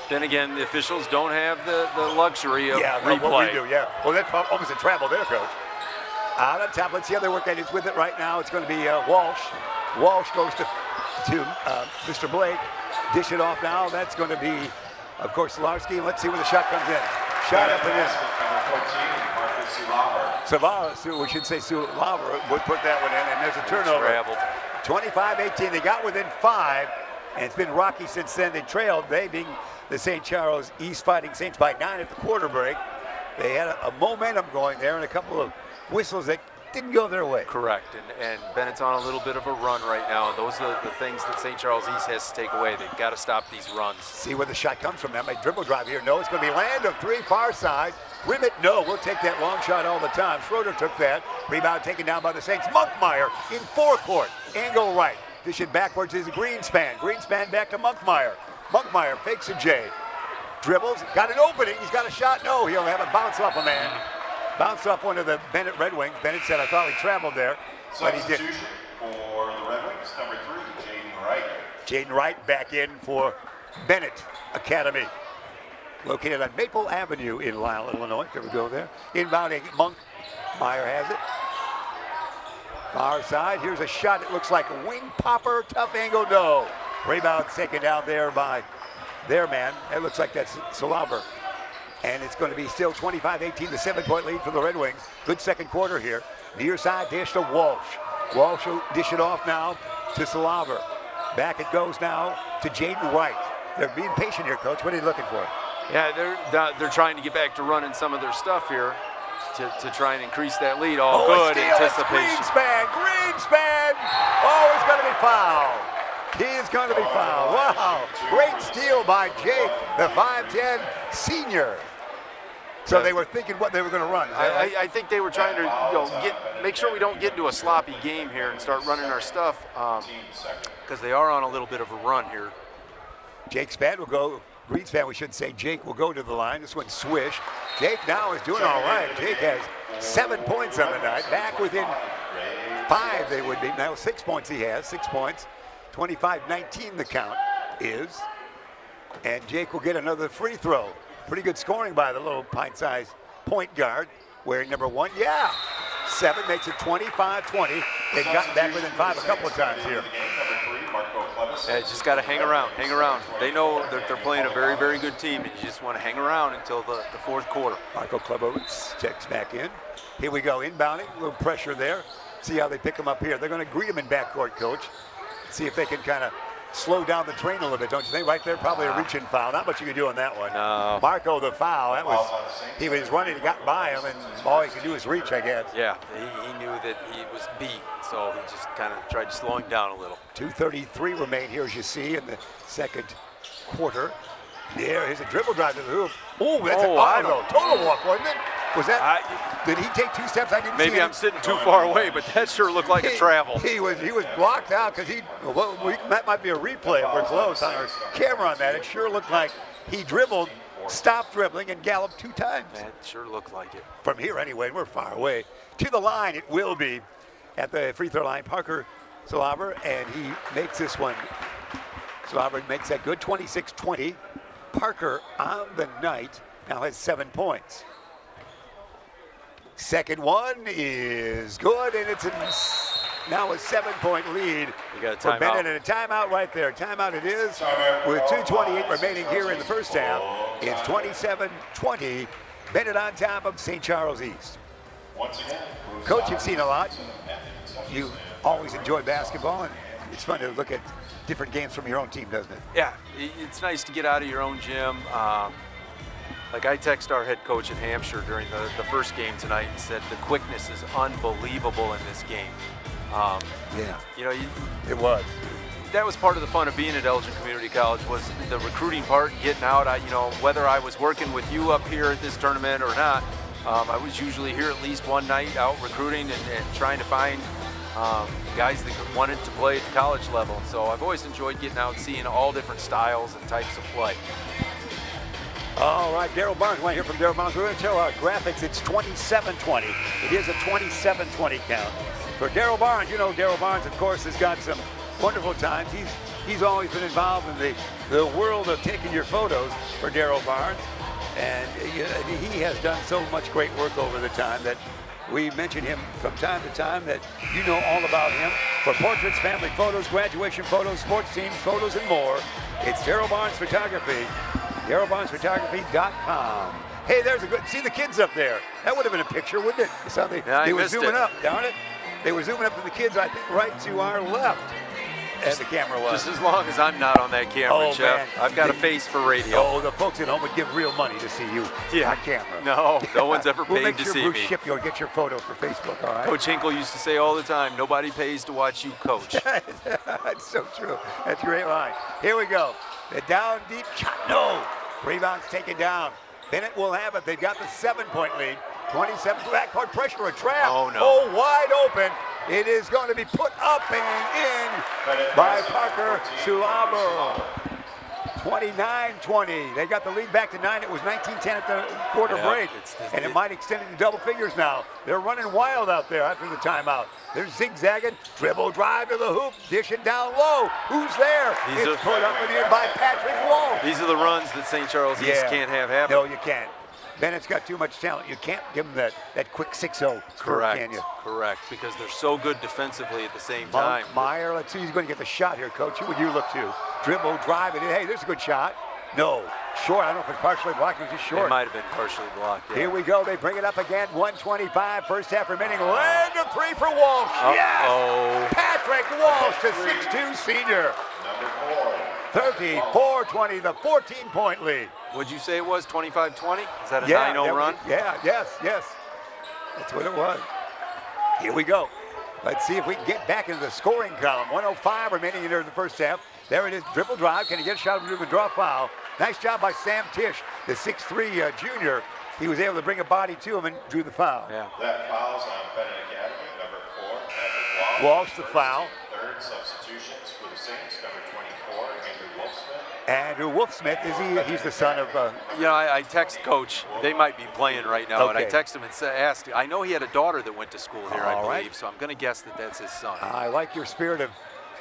Then again, the officials don't have the luxury of replay. What we do, yeah. Well, that's almost a travel there, Coach. Out on top, let's see how they work at it. It's with it right now. It's going to be Walsh. Walsh goes to Mr. Blake. Dish it off now. That's going to be, of course, Solarski. Let's see where the shot comes in. Shot up and in. Savara, we should say Sulaver would put that one in, and there's a turnover. Traveled. 25-18. They got within 5, and it's been rocky since then. They trailed, they being the St. Charles East Fighting Saints, by 9 at the quarter break. They had a momentum going there and a couple of whistles that didn't go their way. Correct, and Bennett's on a little bit of a run right now, and those are the things that St. Charles East has to take away. They've got to stop these runs. See where the shot comes from. That might dribble drive here. No, it's going to be land of 3 far side. Rim it, no. We'll take that long shot all the time. Schroeder took that. Rebound taken down by the Saints. Monkmeyer in forecourt. Angle right. Dish it backwards is Greenspan. Greenspan back to Monkmeyer. Monkmeyer fakes a J. Dribbles. Got an opening. He's got a shot. No, he'll have a bounce off a man. Bounce off one of the Benet Red Wings. Benet said, I thought he traveled there, but he didn't. Substitution for the Red Wings, number 3, Jaden Wright. Jaden Wright back in for Benet Academy. Located on Maple Avenue in Lisle, Illinois. If you ever go there. Inbounding Monkmeyer has it. Far side. Here's a shot. It looks like a wing popper. Tough angle. No. Rebound taken down there by their man. It looks like that's Salaber. And it's going to be still 25-18, the 7-point lead for the Red Wings. Good second quarter here. Near side dish to Walsh. Walsh will dish it off now to Salaver. Back it goes now to Jaden Wright. They're being patient here, Coach. What are you looking for? Yeah, they're trying to get back to running some of their stuff here to try and increase that lead. Oh, Good a steal. anticipation. It's Greenspan. Oh, he's going to be fouled. He is going to be fouled. Wow. Great steal by Jake, the 5'10 senior. So they were thinking what they were going to run. I think they were trying to make sure we don't get into a sloppy game here and start running our stuff because they are on a little bit of a run here. Jake Span will go. Greenspan, we should say. Jake will go to the line. This one swish. Jake now is doing all right. Jake has 7 points on the night. Back within 5 they would be. Now 6 points he has. 6 points. 25-19 the count is. And Jake will get another free throw. Pretty good scoring by the little pint-sized point guard. Wearing number 1. Yeah. 7 makes it 25-20. They've gotten back within 5 a couple of times here. Yeah, you just got to hang around. They know that they're playing a very, very good team, and you just want to hang around until the fourth quarter. Marco Klebovitz checks back in. Here we go, inbounding, a little pressure there. See how they pick him up here. They're going to greet him in backcourt, coach. See if they can kind of slow down the train a little bit, don't you think? Right there, probably a reach-in foul. Not much you can do on that one. No. Marco, the foul. He was running, he got by him, and all he could do was reach, I guess. Yeah, he knew that he was beat, so he just kind of tried to slow him down a little. 2:33 remain here, as you see, in the second quarter. Here's a dribble drive to the hoop. Oh, that's a total walk, wasn't it? Was that? Did he take 2 steps? I didn't see it. Maybe I'm sitting too far away, but that sure looked like a travel. He was blocked out because that might be a replay if we're close on our camera on that. It sure looked like he dribbled, stopped dribbling, and galloped 2 times. That sure looked like it. From here anyway, we're far away. To the line, it will be at the free throw line. Parker Salaber, and he makes this one. Salaber makes that good, 26-20. Parker on the night now has 7 points. Second one is good, and it's now a 7-point lead for Benet, and a timeout right there. Timeout it is with 2:28 remaining here in the first half. It's 27-20. Benet on top of St. Charles East. Coach, you've seen a lot. You always enjoy basketball, and it's fun to look at different games from your own team, doesn't it? Yeah, it's nice to get out of your own gym. Like I texted our head coach in Hampshire during the first game tonight and said the quickness is unbelievable in this game. Yeah. It was. That was part of the fun of being at Elgin Community College, was the recruiting part, getting out. Whether I was working with you up here at this tournament or not, I was usually here at least one night out recruiting and trying to find guys that wanted to play at the college level. So I've always enjoyed getting out and seeing all different styles and types of play. All right, Daryl Barnes. I want to hear from Daryl Barnes. We're going to tell our graphics it's 27-20. It is a 27-20 count. For Daryl Barnes, Daryl Barnes, of course, has got some wonderful times. He's always been involved in the world of taking your photos for Daryl Barnes. And he has done so much great work over the time that we mention him from time to time, that you know all about him. For portraits, family photos, graduation photos, sports teams, photos, and more, it's Daryl Barnes Photography. DarylBarnesPhotography.com. Hey, there's see the kids up there. That would have been a picture, wouldn't it? So they were zooming up, darn it. They were zooming up to the kids, I think, right to our left. As the camera was. Just as long as I'm not on that camera, Jeff. Man. I've got a face for radio. Oh, the folks at home would give real money to see you on camera. No one's ever paid to see me. We'll make sure Bruce ship you or get your photo for Facebook, all right? Coach Hinkle used to say all the time, nobody pays to watch you coach. That's so true. That's a great line. Here we go. The down deep shot. No. Rebound's taken down. Benet will have it. They've got the 7-point lead. 27 backcourt pressure, a trap. Oh, no. Oh, wide open. It is going to be put up and in by Parker Sulabo. 29-20. They got the lead back to 9. It was 19-10 at the quarter break. And it might extend into double figures now. They're running wild out there after the timeout. They're zigzagging. Dribble drive to the hoop. Dish it down low. Who's there? It's put up and in by Patrick Walsh. These are the runs that St. Charles East can't have happen. No, you can't. Bennett's got too much talent. You can't give him that quick 6-0 score, can you? Correct, because they're so good defensively at the same time. Meyer, let's see, he's going to get the shot here, Coach. Who would you look to? Dribble, drive it in. Hey, there's a good shot. No, short. I don't know if it's partially blocked. It was just short. It might have been partially blocked, yeah. Here we go. They bring it up again. 1:25, first half remaining. Land of 3 for Walsh. Yes! Patrick Walsh, the 6'2 senior. 34-20, the 14-point lead. Would you say it was 25-20? Is that a 9-0 run? Yes. That's what it was. Here we go. Let's see if we can get back into the scoring column. 1:05 remaining in the first half. There it is, dribble drive. Can he get a shot to the draw foul? Nice job by Sam Tisch, the 6'3" junior. He was able to bring a body to him and drew the foul. Yeah. That fouls on Benet Academy, number 4, Patrick Walsh the foul. Third substitutions for the Saints, number 24, Andrew Wolfsmith. Andrew Wolfsmith, he's the son of... I text Coach. They might be playing right now, and I Okay. text him and asked. I know he had a daughter that went to school here, I All believe, right. so I'm going to guess that that's his son. I like your spirit of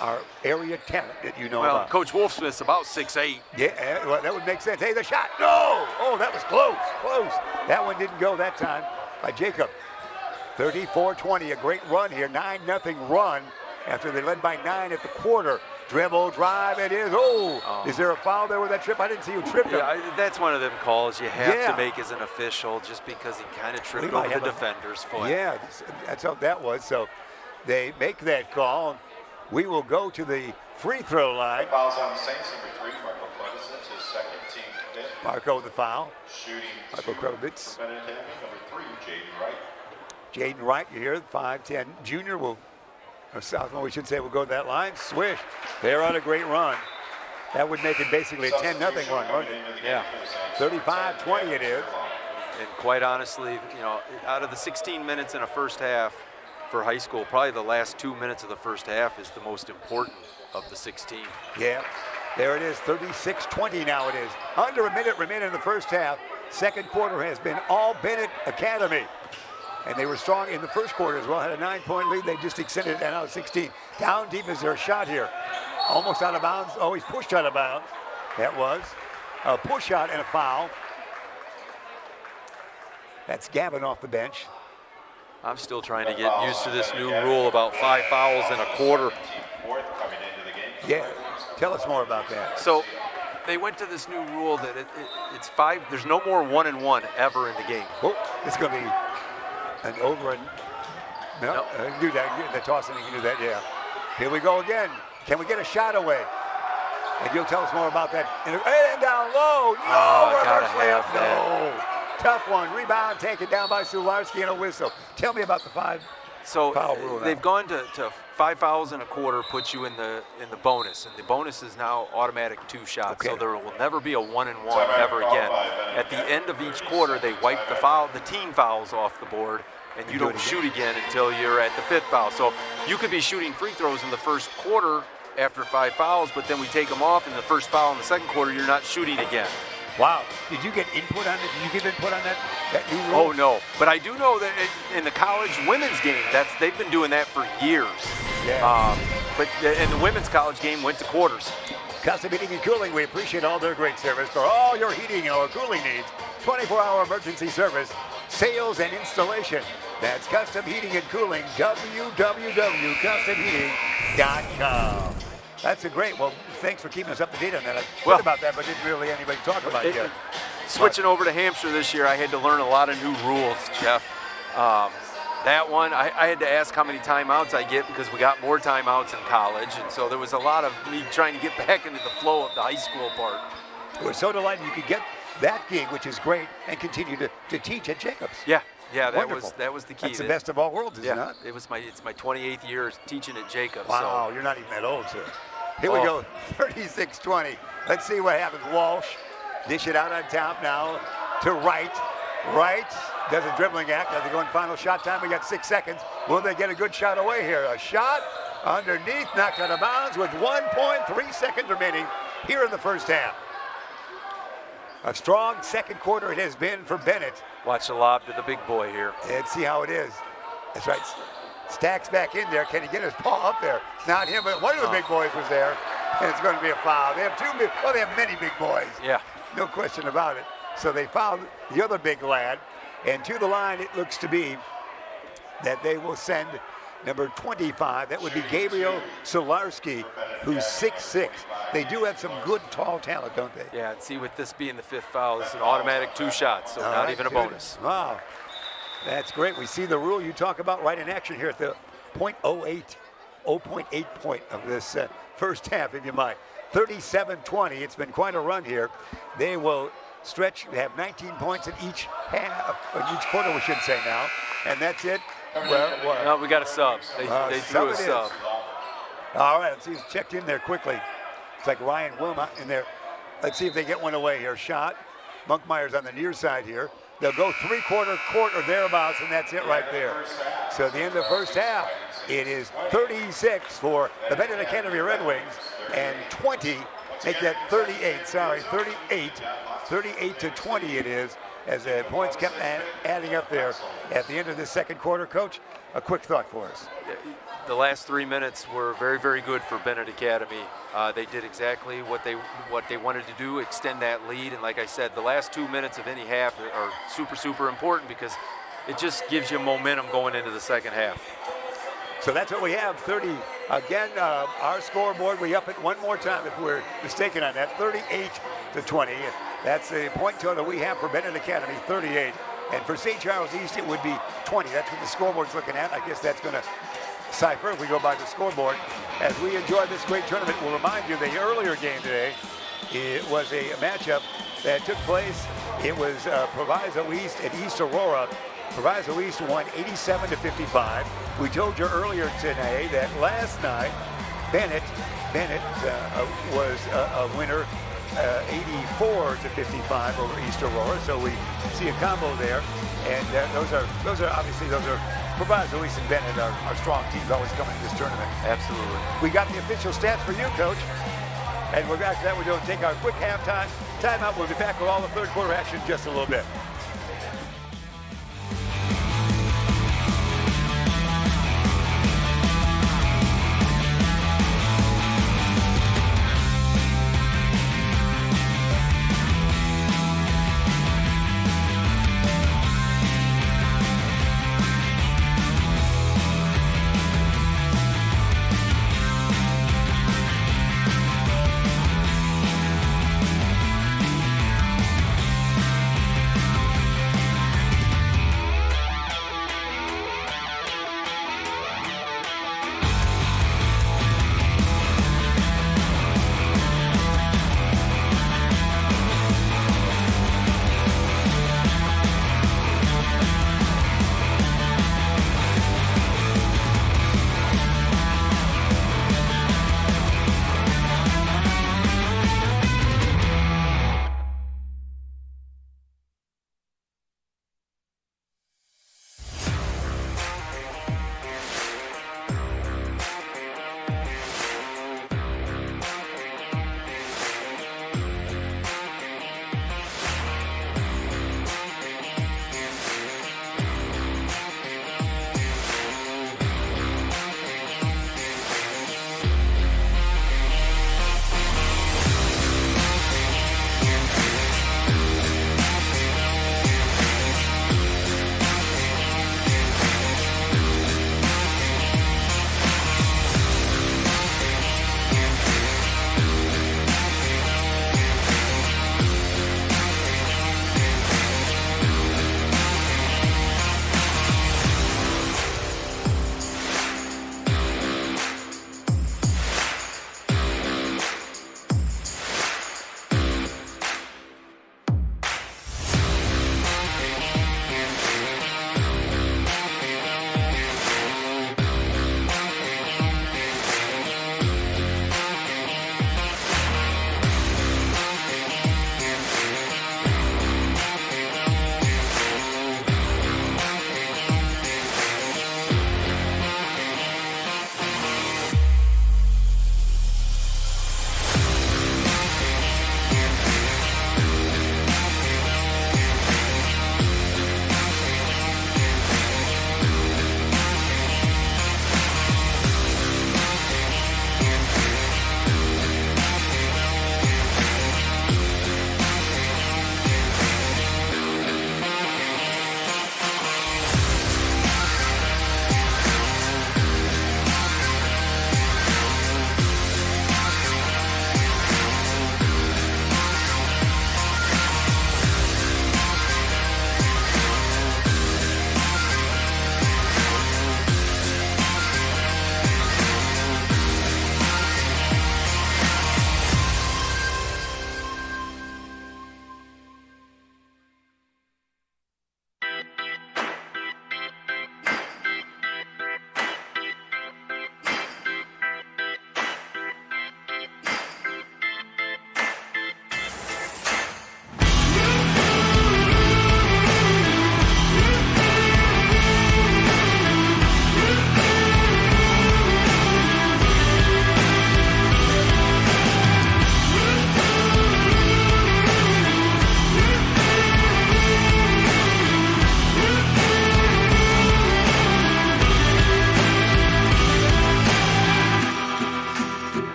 our area talent that you know Well, about. Coach Wolfsmith's about 6'8". Yeah, well, that would make sense. Hey, the shot. No! Oh, that was close. That one didn't go that time by Jacob. 34-20, a great run here. 9-0 run after they led by 9 at the quarter. Dribble, drive, it is. Oh, is there a foul there with that trip? I didn't see who tripped him. Yeah, that's one of them calls you have Yeah. to make as an official just because he kind of We tripped might over the have a- defender's foot. Yeah, that's how that was. So they make that call. We will go to the free throw line. Fouls on the Saints, number 3, Marco Clemens, his second, team fifth. Marco the foul. Shooting Marco 2 Kravitz. for Benet Academy, number 3, Jaden Wright. Jaden Wright, you hear, 5'10" junior or sophomore, we should say, will go to that line. Swish. They're on a great run. That would make it basically a 10-0 run, wouldn't it? Yeah. 35-20 it is. And quite honestly, out of the 16 minutes in a first half for high school, probably the last 2 minutes of the first half is the most important of the 16. Yeah, there it is, 36-20 now it is. Under a minute remaining in the first half. Second quarter has been all Benet Academy. And they were strong in the first quarter as well. Had a 9-point lead. They just extended that out of 16. Down deep is their shot here. Almost out of bounds. Oh, he's pushed out of bounds. That was a push out and a foul. That's Gavin off the bench. I'm still trying to get used to this new rule about 5 fouls in a quarter. Fourth coming into the game. Yeah, tell us more about that. So they went to this new rule that it's 5. There's no more 1-and-1 ever in the game. Oh, it's going to be an over and no, do that. The tossing, you can do that. Yeah. Here we go again. Can we get a shot away? And you'll tell us more about that. And down low. No, gotta reverse layup. have that. No. Tough one. Rebound taken down by Sularski and a whistle. Tell me about the 5 So foul rule. they've gone to 5 fouls in a quarter, puts you in the bonus, and the bonus is now automatic 2 shots. Okay. So there will never be a 1-and-1 ever again. At the end of each quarter, they wipe the team fouls off the board, and you don't shoot again until you're at the 5th foul. So you could be shooting free throws in the first quarter after 5 fouls, but then we take them off, and the first foul in the second quarter, you're not shooting again. Wow. Did you get input on it? Did you give input on that new rule? Oh no, but I do know that in the college women's game, they've been doing that for years. Yeah. And the women's college game went to quarters. Custom Heating and Cooling, we appreciate all their great service for all your heating or cooling needs. 24-hour emergency service, sales and installation. That's Custom Heating and Cooling, www.customheating.com. That's a great, well, thanks for keeping us up to date on that. I thought about that, but didn't really anybody talk about it yet. Switching over to Hampshire this year, I had to learn a lot of new rules, Jeff. That one, I had to ask how many timeouts I get because we got more timeouts in college, and so there was a lot of me trying to get back into the flow of the high school part. We're so delighted you could get that gig, which is great, and continue to teach at Jacobs. Yeah, that Wonderful. was the key. That's the best of all worlds, is it not? It's my 28th year teaching at Jacobs. Wow, you're not even that old, sir. Here we go, 36-20. Let's see what happens. Walsh, dish it out on top now to Wright. Wright does a dribbling act as they go in final shot time. We got 6 seconds. Will they get a good shot away here? A shot underneath, knocked out of bounds with 1.3 seconds remaining here in the first half. A strong second quarter it has been for Benet. Watch the lob to the big boy here. Let's see how it is. That's right. Stacks back in there. Can he get his paw up there? Not him, but one of the big boys was there. And it's going to be a foul. They have they have many big boys. Yeah. No question about it. So they fouled the other big lad. And to the line, it looks to be that they will send number 25. That would be Gabriel Solarski, who's 6'6". They do have some good tall talent, don't they? Yeah, and see, with this being the 5th foul, it's an automatic 2 shots, so not even a bonus. Wow. That's great. We see the rule you talk about right in action here at the 0.8 point of this first half, if you mind. 37-20. It's been quite a run here. They will stretch. They have 19 points in each half, in each quarter, we should say now. And that's it. Well, No, we got a sub. They threw a sub. All right, let's see who's checked in there quickly. It's like Ryan Wilmot in there. Let's see if they get one away here. Shot. Monkmeyer's on the near side here. They'll go three-quarter court or thereabouts, and that's it right there. So at the end of the first half, it is 36 for the Benet Academy Red Wings, and 20, make that 38, sorry, 38 to 20 it is, as the points kept adding up there at the end of this second quarter. Coach, a quick thought for us. The last 3 minutes were very, very good for Benet Academy. They did exactly what they wanted to do, extend that lead. And like I said, the last 2 minutes of any half are super, super important because it just gives you momentum going into the second half. So that's what we have, 30. Again, our scoreboard, we up it one more time if we're mistaken on that, 38 to 20. That's the point total we have for Benet Academy, 38. And for St. Charles East, it would be 20. That's what the scoreboard's looking at. I guess that's going to cipher if we go by the scoreboard. As we enjoy this great tournament, we'll remind you the earlier game today, it was a matchup that took place. It was Proviso East and East Aurora. Proviso East won 87 to 55. We told you earlier today that last night, Benet was a winner, 84 to 55 over East Aurora. So we see a combo there, and those are obviously Proviso East and Benet are strong teams always coming to this tournament. Absolutely. We got the official stats for you, Coach. And we're back to that. We're going to take our quick halftime timeout. We'll be back with all the third quarter action in just a little bit.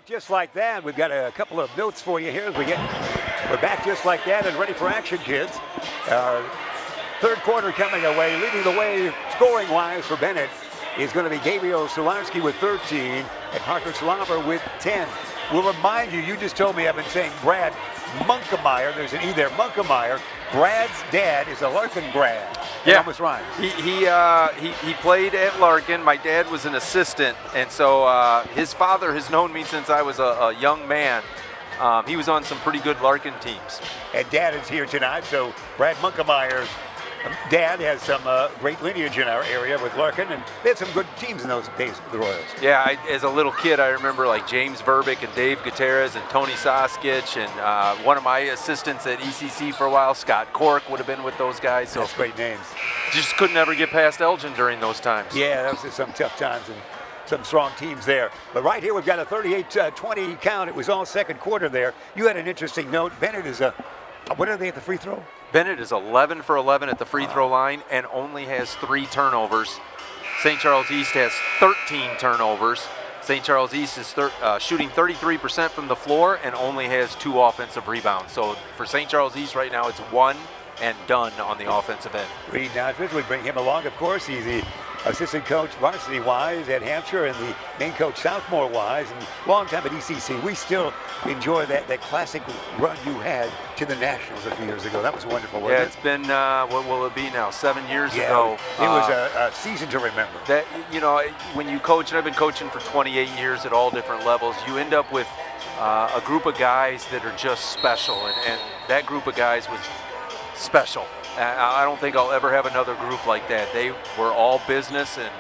just like that. We've got a couple of notes for you here as we're back just like that and ready for action, kids. Third quarter coming away, leading the way scoring-wise for Benet is going to be Gabriel Solarski with 13 and Parker Slobber with 10. We'll remind you, you just told me I've been saying Brad Munkemeyer. There's an E there, Munkemeyer. Brad's dad is a Larkin grad. Yeah, almost rhymes. He played at Larkin. My dad was an assistant, and so his father has known me since I was a young man. He was on some pretty good Larkin teams. And Dad is here tonight, so Brad Munkemeyer's dad has some great lineage in our area with Larkin, and they had some good teams in those days with the Royals. Yeah, as a little kid, I remember like James Verbick and Dave Gutierrez and Tony Soskich, and one of my assistants at ECC for a while, Scott Cork, would have been with those guys. So that's great names. Just couldn't ever get past Elgin during those times. Yeah, that was just some tough times and some strong teams there. But right here, we've got a 38-20 count. It was all second quarter there. You had an interesting note. Benet is what are they at the free throw? Benet is 11 for 11 at the free throw line and only has 3 turnovers. St. Charles East has 13 turnovers. St. Charles East is shooting 33% from the floor and only has 2 offensive rebounds. So for St. Charles East right now, it's 1 and done on the offensive end. Reed Nodford would bring him along, of course. He's the assistant coach varsity-wise at Hampshire and the main coach sophomore-wise, and long time at ECC. We still enjoy that classic run you had to the Nationals a few years ago. That was wonderful, wasn't Yeah, it? it's been, what will it be now, 7 years Yeah, ago. it was a season to remember. That, you know, when you coach, and I've been coaching for 28 years at all different levels, you end up with a group of guys that are just special, and that group of guys was special. I don't think I'll ever have another group like that. They were all business, and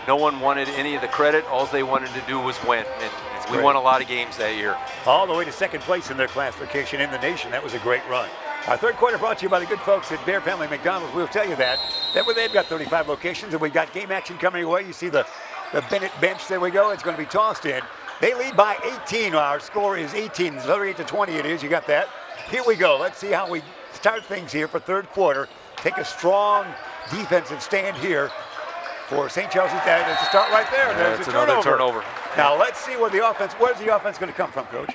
no one wanted any of the credit. All they wanted to do was win, and we won a lot of games that year. All the way to second place in their classification in the nation. That was a great run. Our third quarter brought to you by the good folks at Bear Family McDonald's. We'll tell you that they've got 35 locations, and we've got game action coming away. You see the Benet bench. There we go. It's going to be tossed in. They lead by 18. Our score is 18. 38-20 it is. You got that. Here we go. Let's see how we start things here for third quarter. Take a strong defensive stand here for St. Charles East. There's a start right there. Yeah, There's it's a another turnover. Now let's see where's the offense going to come from, Coach?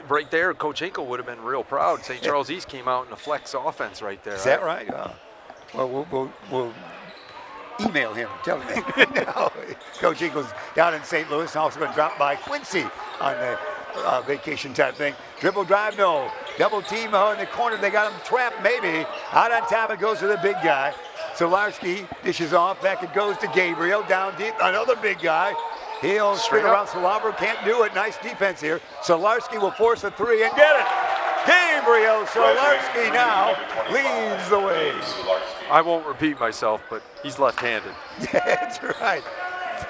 Right there, Coach Hinkle would have been real proud. St. Charles East came out in a flex offense right there. Is that right? Well, we'll email him. Tell him. No, Coach Hinkle's down in St. Louis, also going to drop by Quincy on the vacation type thing. Dribble drive, no. Double team in the corner. They got him trapped, maybe. Out on top, it goes to the big guy. Solarski dishes off. Back it goes to Gabriel. Down deep, another big guy. He'll spin around Salabro. Can't do it. Nice defense here. Solarski will force a 3 and get it. Gabriel Solarski now leads the way. I won't repeat myself, but he's left-handed. That's right.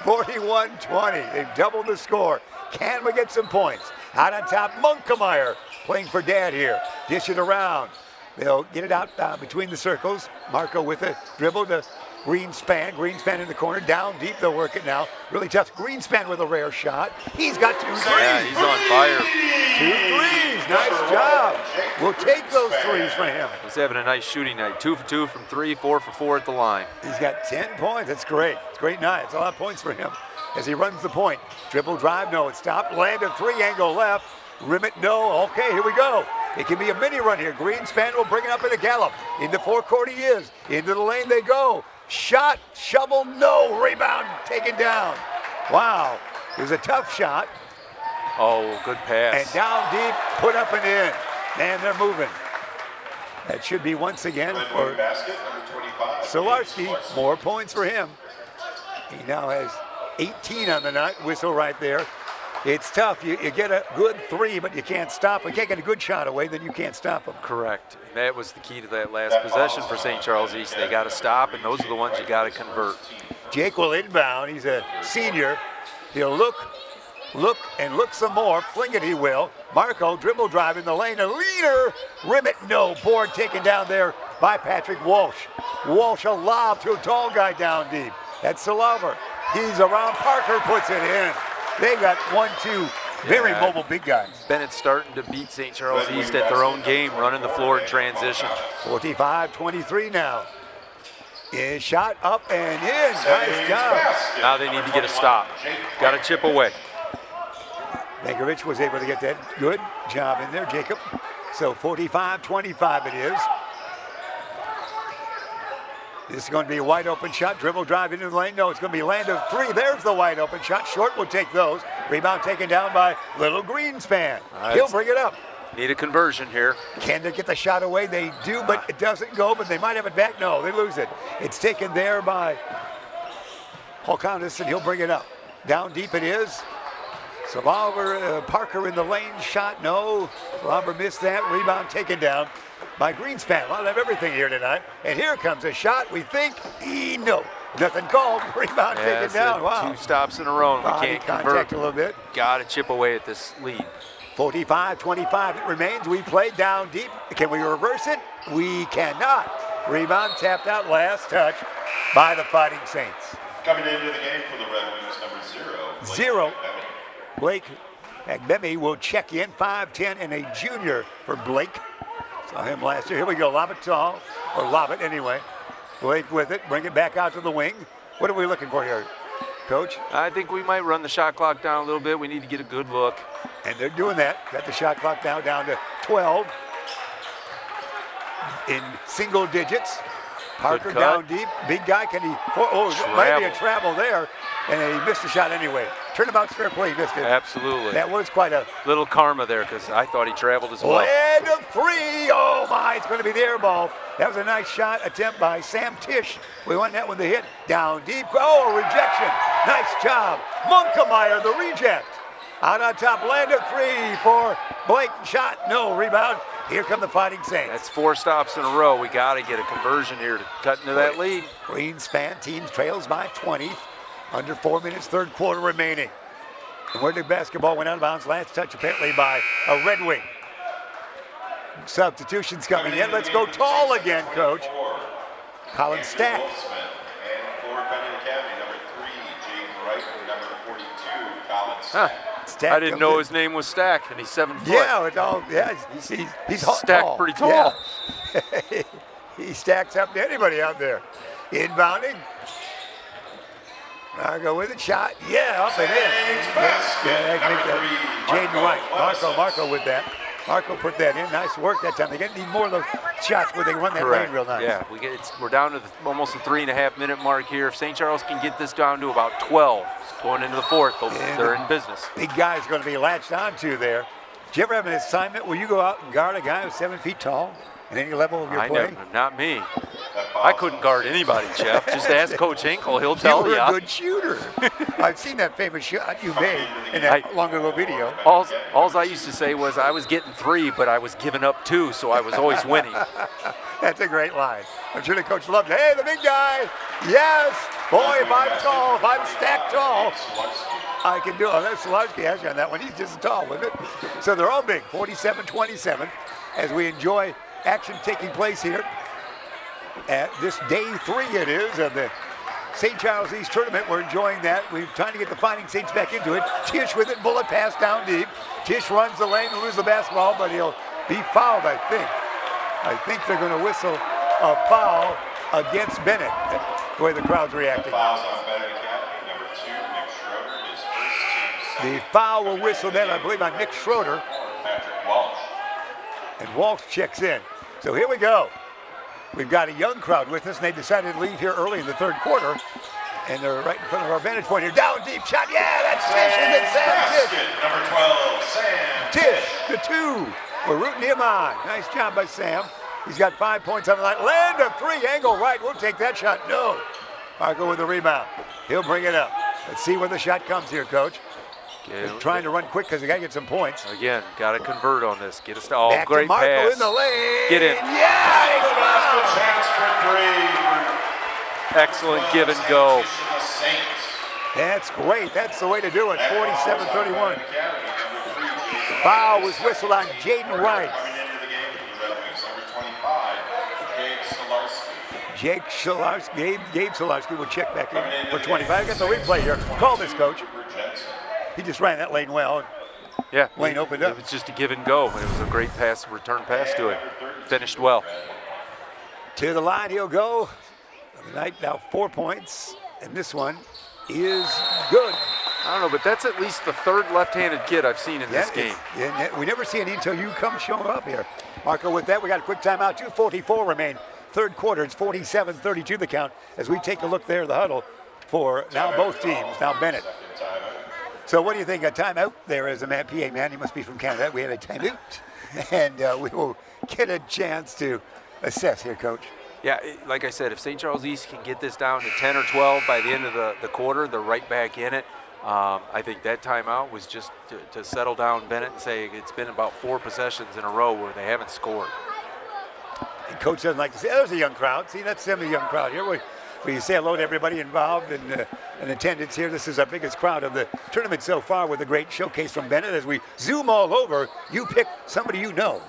41-20. They've doubled the score. Can we get some points? Out on top, Munkemeyer playing for Dad here. Dish it around. They'll get it out between the circles. Marco with a dribble to Greenspan. Greenspan in the corner. Down deep, they'll work it now. Really tough. Greenspan with a rare shot. He's got 2 threes. Yeah, he's on fire. 2 threes. Nice job. We'll take those threes from him. He's having a nice shooting night. 2 for 2 from 3, 4 for 4 at the line. He's got 10 points. That's great. It's a great night. It's a lot of points for him as he runs the point. Dribble drive, no, it stopped. Land a 3 angle left. Rim it, no. Okay, here we go. It can be a mini run here. Greenspan will bring it up in a gallop. Into forecourt he is. Into the lane they go. Shot, shovel, no. Rebound taken down. Wow. It was a tough shot. Oh, good pass. And down deep, put up and in. And they're moving. That should be once again for Solarski. More points for him. He now has 18 on the night. Whistle right there. It's tough. You get a good 3, but you can't stop. You can't get a good shot away, then you can't stop them. Correct. And that was the key to that last possession for St. Charles East. They got to stop, and those are the ones you got to convert. Jake will inbound. He's a senior. He'll look some more. Fling it, he will. Marco, dribble drive in the lane. A leader. Rim it, no. Board taken down there by Patrick Walsh. Walsh a lob to a tall guy down deep. That's Salaver. He's around. Parker puts it in. They got 1-2 very mobile big guys. Bennett's starting to beat St. Charles East at their own game, running the floor in transition. 45-23 now. Is shot up and in. Nice job. Now they need to get a stop. Got to chip away. Bankovich was able to get that good job in there, Jacob. So 45-25 it is. This is going to be a wide open shot. Dribble drive into the lane. No, it's going to be land of three. There's the wide open shot. Short will take those. Rebound taken down by Little Greenspan. He'll bring it up. Need a conversion here. Can they get the shot away? They do, but it doesn't go, but they might have it back. No, they lose it. It's taken there by Holconis, and he'll bring it up. Down deep it is. So Parker in the lane, shot, no. Lomber missed that. Rebound taken down by Greenspan. A lot of everything here tonight. And here comes a shot. We think, no. Nothing called. Rebound taken down. Wow. 2 stops in a row. Body We can't contact convert. a little bit. Got to chip away at this lead. 45-25 it remains. We play down deep. Can we reverse it? We cannot. Rebound tapped out, last touch by the Fighting Saints. Coming into the game for the Red Wings, number 0. Blake Agbemi will check in. 5'10" and a junior for Blake. Saw him last year. Here we go. Lob it tall, or lob it anyway. Blake with it. Bring it back out to the wing. What are we looking for here, Coach? I think we might run the shot clock down a little bit. We need to get a good look. And they're doing that. Got the shot clock now down to 12 in single digits. Parker down deep. Big guy. Can he? Might be a travel there. And he missed the shot anyway. Turnabout fair play. He missed it. Absolutely. That was quite a little karma there because I thought he traveled as well. land of three. Oh my, it's going to be the air ball. That was a nice shot attempt by Sam Tisch. We won that with the hit. Down deep. Oh, rejection. Nice job. Munkemeyer, the reject. Out on top, land of three for Blake. Shot, no. Rebound. Here come the Fighting Saints. That's 4 stops in a row. We got to get a conversion here to cut into that lead. Greenspan team trails by 20. Under 4 minutes, third quarter remaining. And where the basketball went out of bounds, last touch apparently by a Red Wing. Substitutions coming in. Let's go tall again, Coach. Colin Stack. And for Benet Academy, number 3, Jaden Wright, and number 42, Colin Stack. Stack I didn't know his name was Stack, and he's 7 foot. Yeah, it's all, yeah, he's stacked tall. pretty tall. Yeah. He stacks up to anybody out there. Inbounding. Marco with a shot. Yeah, up and in. Jaden White. Marco with that. Marco put that in. Nice work that time. They need more of those shots where they run that lane real nice. Yeah, we're down to almost the 3.5-minute mark here. If St. Charles can get this down to about 12 going into the fourth, they're in business. Big guy's going to be latched onto there. Did you ever have an assignment where you go out and guard a guy who's 7 feet tall at any level of your play? Not me. I couldn't guard anybody, Jeff. Just ask Coach Hinkle. He'll tell you. You were a good shooter. I've seen that famous shot you made in that long ago video. All I used to say was I was getting 3, but I was giving up 2, so I was always winning. That's a great line. I'm sure the coach loved it. Hey, the big guy. Yes. Boy, if I'm tall, if I'm stacked tall, I can do it. Oh, that's Solarski actually on that one. He's just tall with it. So they're all big, 47-27, as we enjoy action taking place here at this day 3 it is of the St. Charles East tournament. We're enjoying that. We're trying to get the Fighting Saints back into it. Tisch with it, bullet pass down deep. Tisch runs the lane and loses the basketball, but he'll be fouled, I think. I think they're going to whistle a foul against Benet, the way the crowd's reacting. Fouls on Benet Academy, number 2, Nick Schroeder, his first team. The foul will whistle then, I believe, on Nick Schroeder. Patrick Walsh. And Walsh checks in. So here we go. We've got a young crowd with us, and they decided to leave here early in the third quarter. And they're right in front of our vantage point here. Down deep shot. Yeah, that's Tisch. And then Sam Tisch. Number 12, Sam Tisch, the 2. We're rooting him on. Nice job by Sam. He's got 5 points on the night. Land of 3, angle right. We'll take that shot. No. Marco with the rebound. He'll bring it up. Let's see where the shot comes here, Coach. They're trying to run quick because they got to get some points. Again, got to convert on this. Get us to all. Back Great to Marco pass. in the lane. Get in. Yeah, he's fouled. chance for 3. Excellent give and go. That's great. That's the way to do it. 47-31. Foul was whistled on Jaden Wright. Gabe Solarski will check back in for 25. I got the replay here. Call this, Coach. He just ran that lane well. Yeah. Lane opened up. It was just a give and go. It was a great pass, return pass to him. Finished well. To the line he'll go. The night now 4 points. And this one is good. I don't know, but that's at least the third left-handed kid I've seen in this game. We never see any until you come showing up here. Marco, with that, we got a quick timeout. 2:44 remain. Third quarter, it's 47-32 the count as we take a look there, the huddle for now both teams. Now Benet. So what do you think? A timeout there as a man, PA man. He must be from Canada. We had a timeout. And we will get a chance to assess here, Coach. Yeah, like I said, if St. Charles East can get this down to 10 or 12 by the end of the quarter, they're right back in it. I think that timeout was just to settle down Benet and say it's been about 4 possessions in a row where they haven't scored. And Coach doesn't like to say, there's a young crowd. See, that's a young crowd here. We say hello to everybody involved in attendance here. This is our biggest crowd of the tournament so far with a great showcase from Benet. As we zoom all over, you pick somebody you know.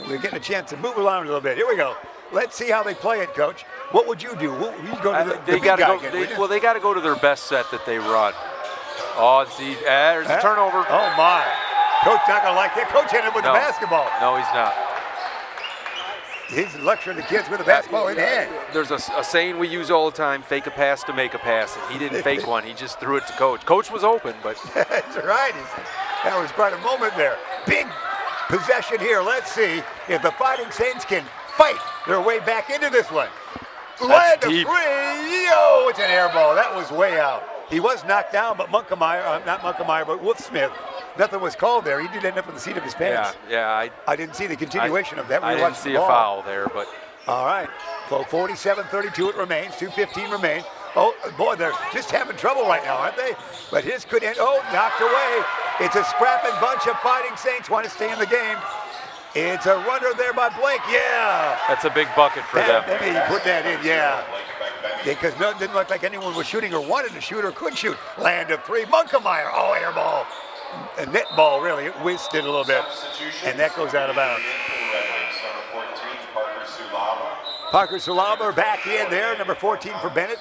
We're getting a chance to move around a little bit. Here we go. Let's see how they play it, Coach. What would you do? You go to the big guy again, they got to go to their best set that they run. Oh, see, there's a turnover. Oh, my. Coach not going to like that. Coach hit him with the basketball. No, he's not. He's lecturing the kids with a basketball in hand. There's a saying we use all the time, fake a pass to make a pass. And he didn't fake one. He just threw it to Coach. Coach was open, but. That's right. That was quite a moment there. Big possession here. Let's see if the Fighting Saints can fight their way back into this one. Land of three. Yo, it's an air ball. That was way out. He was knocked down, but not Munkemeyer, but Wolf Smith. Nothing was called there. He did end up in the seat of his pants. Yeah. I didn't see the continuation of that. I didn't see a foul there, but. All right. So 47-32 it remains. 2:15 remain. Oh, boy, they're just having trouble right now, aren't they? But his could end. Oh, knocked away. It's a scrapping bunch of Fighting Saints want to stay in the game. It's a runner there by Blake. Yeah. That's a big bucket for them. He put that in, yeah. Because it didn't look like anyone was shooting or wanted to shoot or could shoot. Land of three. Munkemeyer. Oh, air ball. A net ball, really. It whisked it a little bit. And that goes out of bounds. Parker Sulama back in there. Number 14 for Benet.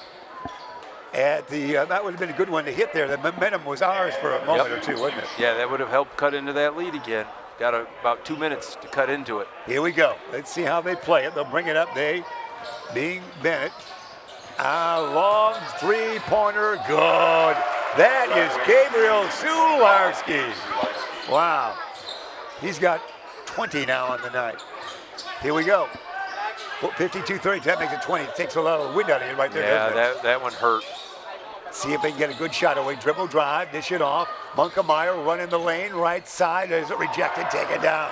That would have been a good one to hit there. The momentum was ours for a moment or two, wasn't it? Yeah, that would have helped cut into that lead again. Got about 2 minutes to cut into it. Here we go. Let's see how they play it. They'll bring it up. They, being Benet. Long three-pointer. Good. That is Gabriel Sularski. Wow. He's got 20 now on the night. Here we go. 52-30. That makes it 20. It takes a lot of wind out of it right there. Yeah, that one hurt. See if they can get a good shot away. Dribble drive, dish it off. Munkemeyer running the lane, right side. Is it rejected? Take it down.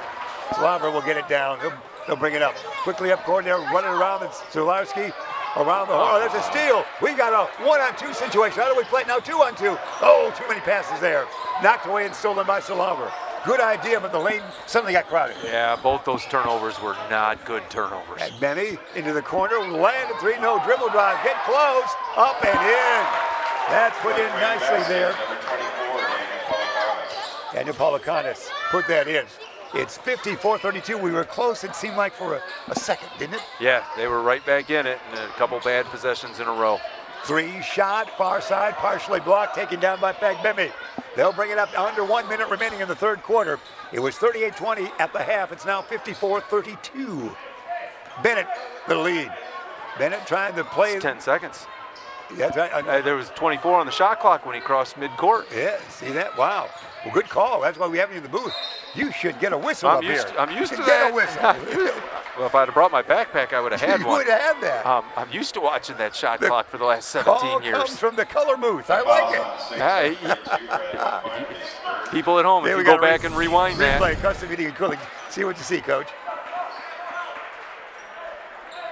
Slaver will get it down. He'll bring it up. Quickly up court there, running around. It's Sularski around the horn. Oh, there's a steal. We got a 1-on-2 situation. How do we play it now? 2-on-2. Oh, too many passes there. Knocked away and stolen by Slaver. Good idea, but the lane suddenly got crowded. Yeah, both those turnovers were not good turnovers. And Benet into the corner. Landed three. No dribble drive. Get close. Up and in. That's put in nicely there. Daniel Polikanis put that in. It's 54-32. We were close, it seemed like, for a second, didn't it? Yeah, they were right back in it, and a couple bad possessions in a row. Three shot, far side, partially blocked, taken down by Fagbemi. They'll bring it up to under 1 minute remaining in the third quarter. It was 38-20 at the half. It's now 54-32. Benet, the lead. Benet trying to play. It's 10 seconds. That's right. There was 24 on the shot clock when he crossed midcourt. Yeah, see that? Wow. Well, good call. That's why we have you in the booth. You should get a whistle up here. I'm used to get that. Get a whistle. Well, if I'd have brought my backpack, I would have had you one. would have had that. I'm used to watching that shot clock for the last 17 years. Comes from the color booth. I like it. People at home, if you go back and rewind that. Replay, custom heating and cooling. See what you see, Coach.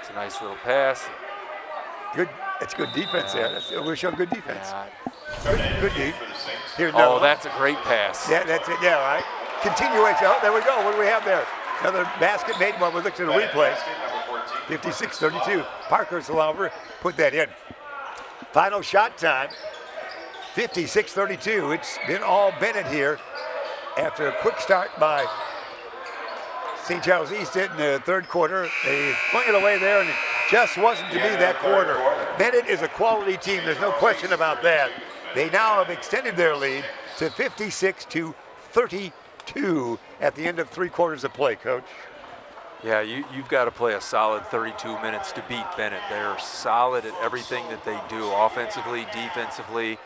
It's a nice little pass. Good. It's good defense there. We're showing good defense. Good deep. Oh, that's a great pass. Yeah, that's it. Yeah, all right. Continuation. Oh, there we go. What do we have there? Another basket made while we looked at the replay. 56-32. Parker Salaver put that in. Final shot time. 56-32. It's been all Benet here after a quick start by St. Charles East in the third quarter. They flung it away there, and it just wasn't to be that quarter. Benet is a quality team. There's no question about that. They now have extended their lead to 56-32 at the end of 3 quarters of play, Coach. Yeah, you've got to play a solid 32 minutes to beat Benet. They're solid at everything that they do, offensively, defensively.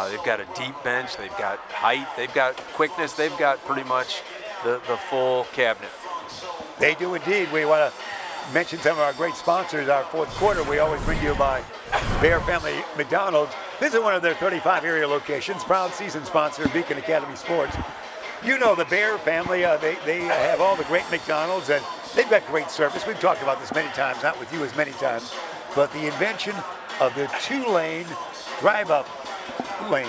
They've got a deep bench. They've got height. They've got quickness. They've got pretty much the full cabinet. They do indeed. We want to mention some of our great sponsors. Our fourth quarter, we always bring you by Bear Family McDonald's. This is one of their 35 area locations, proud season sponsor of Beacon Academy Sports. You know the Bear family, they have all the great McDonald's, and they've got great service. We've talked about this many times, not with you as many times, but the invention of the 2-lane drive-up lane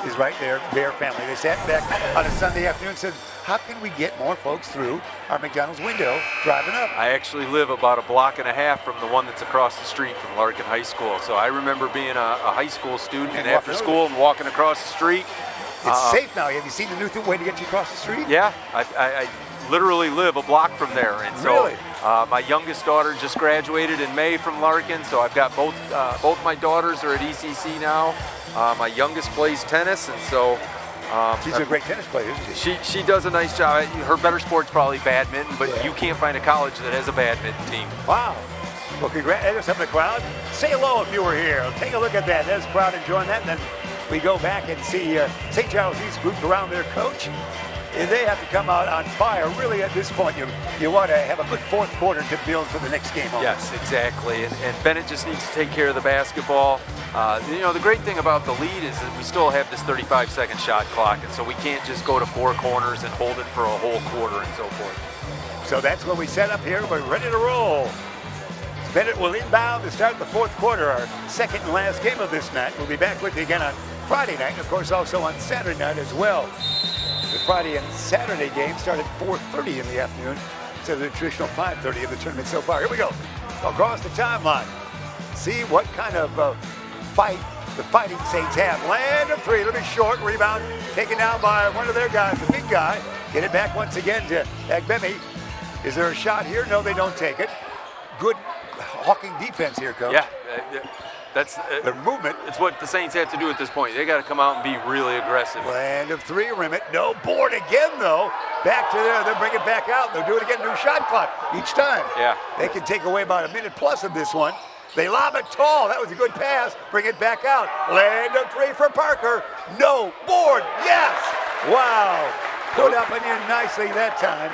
is right there, Bear family. They sat back on a Sunday afternoon and said, how can we get more folks through our McDonald's window driving up? I actually live about a block and a half from the one that's across the street from Larkin High School. So I remember being a high school student and after school and walking across the street. It's safe now. Have you seen the new way to get you across the street? Yeah, I literally live a block from there. And so really? My youngest daughter just graduated in May from Larkin, so I've got both my daughters are at ECC now. My youngest plays tennis, and so she's a great tennis player, isn't she? She does a nice job. Her better sport's probably badminton, but you can't find a college that has a badminton team. Wow. Well, congratulations to the crowd. Say hello if you were here. Take a look at that. There's the crowd enjoying that. And then we go back and see St. Charles East grouped around their coach. And they have to come out on fire. Really, at this point, you want to have a good fourth quarter to build for the next game on. Yes, exactly. And Benet just needs to take care of the basketball. The great thing about the lead is that we still have this 35-second shot clock, and so we can't just go to four corners and hold it for a whole quarter and so forth. So that's what we set up here. We're ready to roll. Benet will inbound to start the fourth quarter, our second and last game of this night. We'll be back with you again on Friday night, and of course also on Saturday night as well. The Friday and Saturday game start at 4:30 in the afternoon instead of the traditional 5:30 of the tournament so far. Here we go. Across the timeline. See what kind of fight the Fighting Saints have. Land of three, a little bit short. Rebound taken down by one of their guys, the big guy. Get it back once again to Agbemi. Is there a shot here? No, they don't take it. Good hawking defense here, Coach. Yeah, that's the movement. It's what the Saints have to do at this point. They got to come out and be really aggressive. Land of three, rim it. No board again, though. Back to there. They'll bring it back out. They'll do it again. New shot clock each time. Yeah. They can take away about a minute plus of this one. They lob it tall. That was a good pass. Bring it back out. Land of three for Parker. No board. Yes. Wow. Put up and in nicely that time.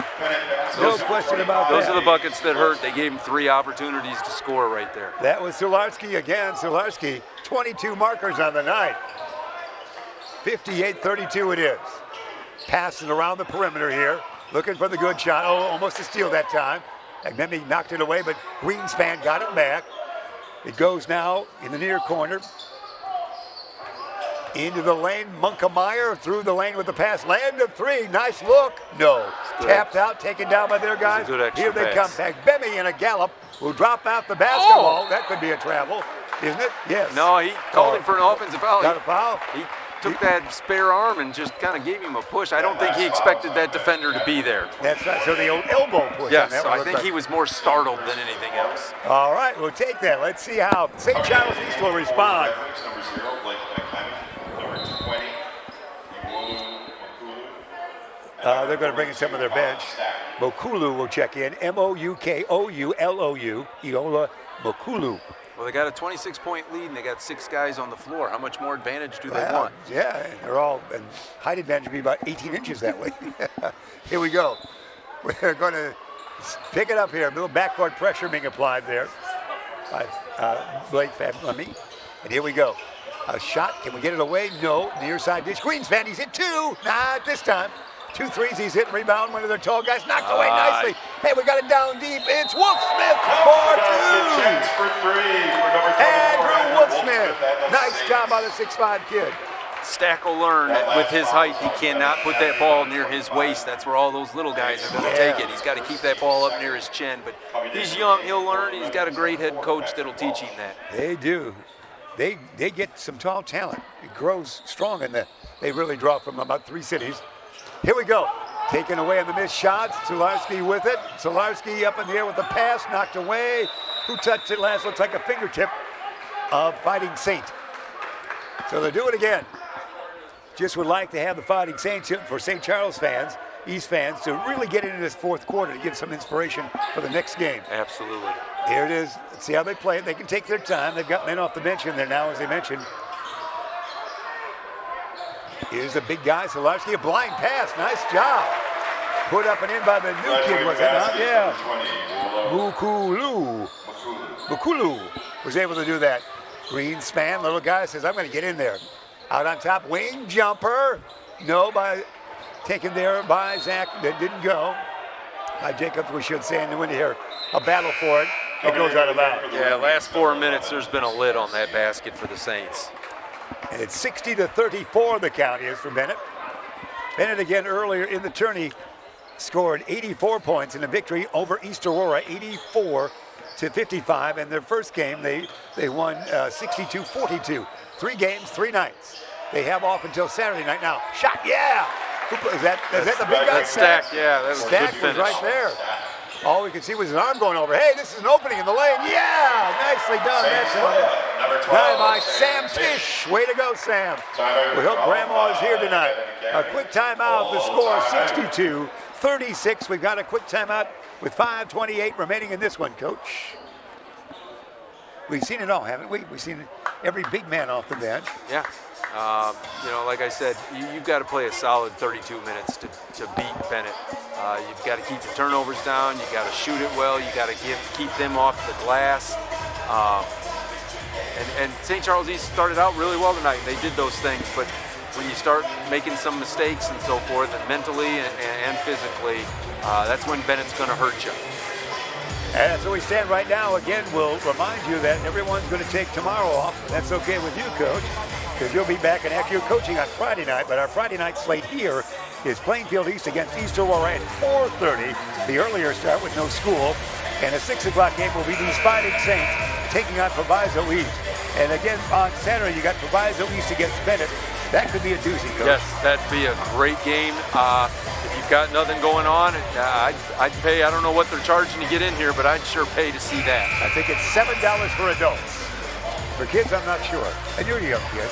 No question about that. Those are the buckets that hurt. They gave him 3 opportunities to score right there. That was Sularski again. Sularski, 22 markers on the night. 58-32 it is. Passing around the perimeter here. Looking for the good shot. Oh, almost a steal that time. Agbemi knocked it away, but Greenspan got it back. It goes now in the near corner. Into the lane, Munkemeyer through the lane with the pass. Land of three, nice look. No, tapped out, taken down by their guys. Here they come back. Bemmy in a gallop will drop out the basketball. Oh. That could be a travel, isn't it? Yes. No, he called him for an offensive foul. Got a foul? He took that spare arm and just kind of gave him a push. I don't think he expected that defender to be there. That's right, so the old elbow push. Yes, so I think he was more startled than anything else. All right, we'll take that. Let's see how St. Charles East will respond. They're going to bring in some of their bench. Mokulu will check in. Moukoulou. Iola Mokulu. Well, they got a 26-point lead, and they got 6 guys on the floor. How much more advantage do they want? Yeah, and they're all, and height advantage would be about 18 inches that way. Here we go. We're going to pick it up here. A little backcourt pressure being applied there by Blake Fablemmy. And here we go. A shot. Can we get it away? No. Near side dish. Greenspan, he's hit 2. Not this time. 2 threes, he's hit, rebound, one of their tall guys, knocked away nicely. Hey, we got it down deep. It's Wolf Smith for 2. Andrew Wolf Smith. Nice job by the 6'5" kid. Stack will learn that with his height, he cannot put that ball near his waist. That's where all those little guys are going to take it. He's got to keep that ball up near his chin. But he's young, he'll learn. He's got a great head coach that'll teach him that. They do. They get some tall talent. It grows strong in that. They really draw from about 3 cities. Here we go. Taken away on the missed shots. Solarski with it. Solarski up in the air with the pass. Knocked away. Who touched it last? Looks like a fingertip of Fighting Saint. So they'll do it again. Just would like to have the Fighting Saints for St. Charles fans East fans to really get into this fourth quarter to give some inspiration for the next game. Absolutely. Here it is. Let's see how they play it. They can take their time. They've got men off the bench in there now, as they mentioned. Here's the big guy, Solarski, a blind pass. Nice job. Put up and in by the new kid, was it not? Yeah. Mukulu was able to do that. Greenspan, little guy, says, I'm going to get in there. Out on top, wing jumper. No, taken there by Zach. That didn't go. By Jacobs, we should say, in the window here. A battle for it. It goes out of bounds. Yeah, last 4 minutes, there's been a lid on that basket for the Saints. And it's 60-34 the count is for Benet. Benet again earlier in the tourney scored 84 points in a victory over East Aurora, 84-55. And their first game, they won 62-42. 3 games, 3 nights. They have off until Saturday night. Now, shot, yeah! Is that the big guy? That's Stack, yeah, that was a good Stack finish. was right there. All we could see was his arm going over. Hey, this is an opening in the lane. Yeah, nicely done. That's a guy by Sam Tisch. Way to go, Sam. We hope Grandma is here tonight. A quick timeout. The score 62-36. We've got a quick timeout with 5:28 remaining in this one, Coach. We've seen it all, haven't we? We've seen every big man off the bench. Yeah. You know, like I said, you've got to play a solid 32 minutes to beat Benet. You've got to keep the turnovers down. You've got to shoot it well. You've got to keep them off the glass. And St. Charles East started out really well tonight. They did those things, but when you start making some mistakes and so forth, and mentally and physically, that's when Benet's going to hurt you. And that's where we stand right now. Again, we'll remind you that everyone's going to take tomorrow off. That's okay with you, Coach, because you'll be back and after your coaching on Friday night. But our Friday night slate here is Plainfield East against East Aurora at 4:30. The earlier start with no school. And a 6 o'clock game will be these Fighting Saints taking on Proviso East. And again, on Saturday, you got Proviso East against Benet. That could be a doozy, Coach. Yes, that'd be a great game. If you've got nothing going on, I'd pay. I don't know what they're charging to get in here, but I'd sure pay to see that. I think it's $7 for adults. For kids, I'm not sure. And you're a young kid.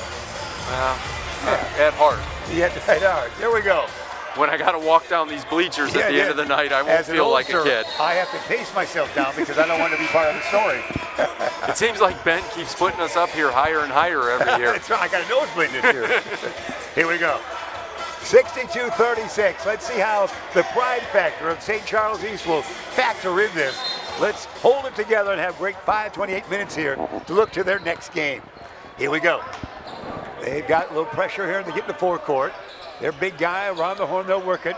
At heart. Yeah, at heart. There we go. When I got to walk down these bleachers at the end of the night, I won't feel like a kid. I have to pace myself down because I don't want to be part of the story. It seems like Ben keeps putting us up here higher and higher every year. That's right. I got a nosebleed this year. Here we go. 62-36. Let's see how the pride factor of St. Charles East will factor in this. Let's hold it together and have great 5:28 minutes here to look to their next game. Here we go. They've got a little pressure here to get in the forecourt. Their big guy around the horn, they'll work it.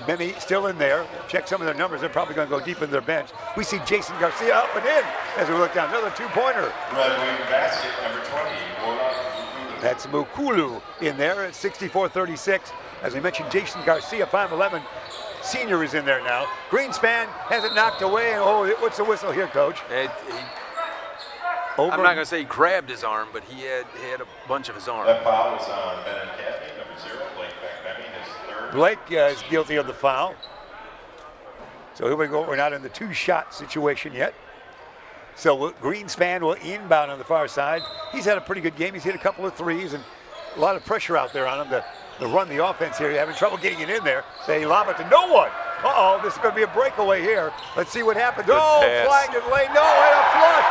Benet still in there. Check some of their numbers. They're probably going to go deep in their bench. We see Jason Garcia up and in as we look down. Another 2-pointer. Red wing basket, number 20. That's Mukulu in there at 64-36. As we mentioned, Jason Garcia, 5'11", senior, is in there now. Greenspan has it knocked away. And what's the whistle here, Coach? I'm not going to say he grabbed his arm, but he had a bunch of his arm. That foul was on Benet Caffey, number 0. Blake McMeany, his third. Blake is guilty of the foul. So here we go. We're not in the 2-shot situation yet. So Greenspan will inbound on the far side. He's had a pretty good game. He's hit a couple of threes and a lot of pressure out there on him to run the offense here. You're having trouble getting it in there. They lob it to no one. Uh-oh, this is going to be a breakaway here. Let's see what happens. Flagged in the lane. No, and a flush.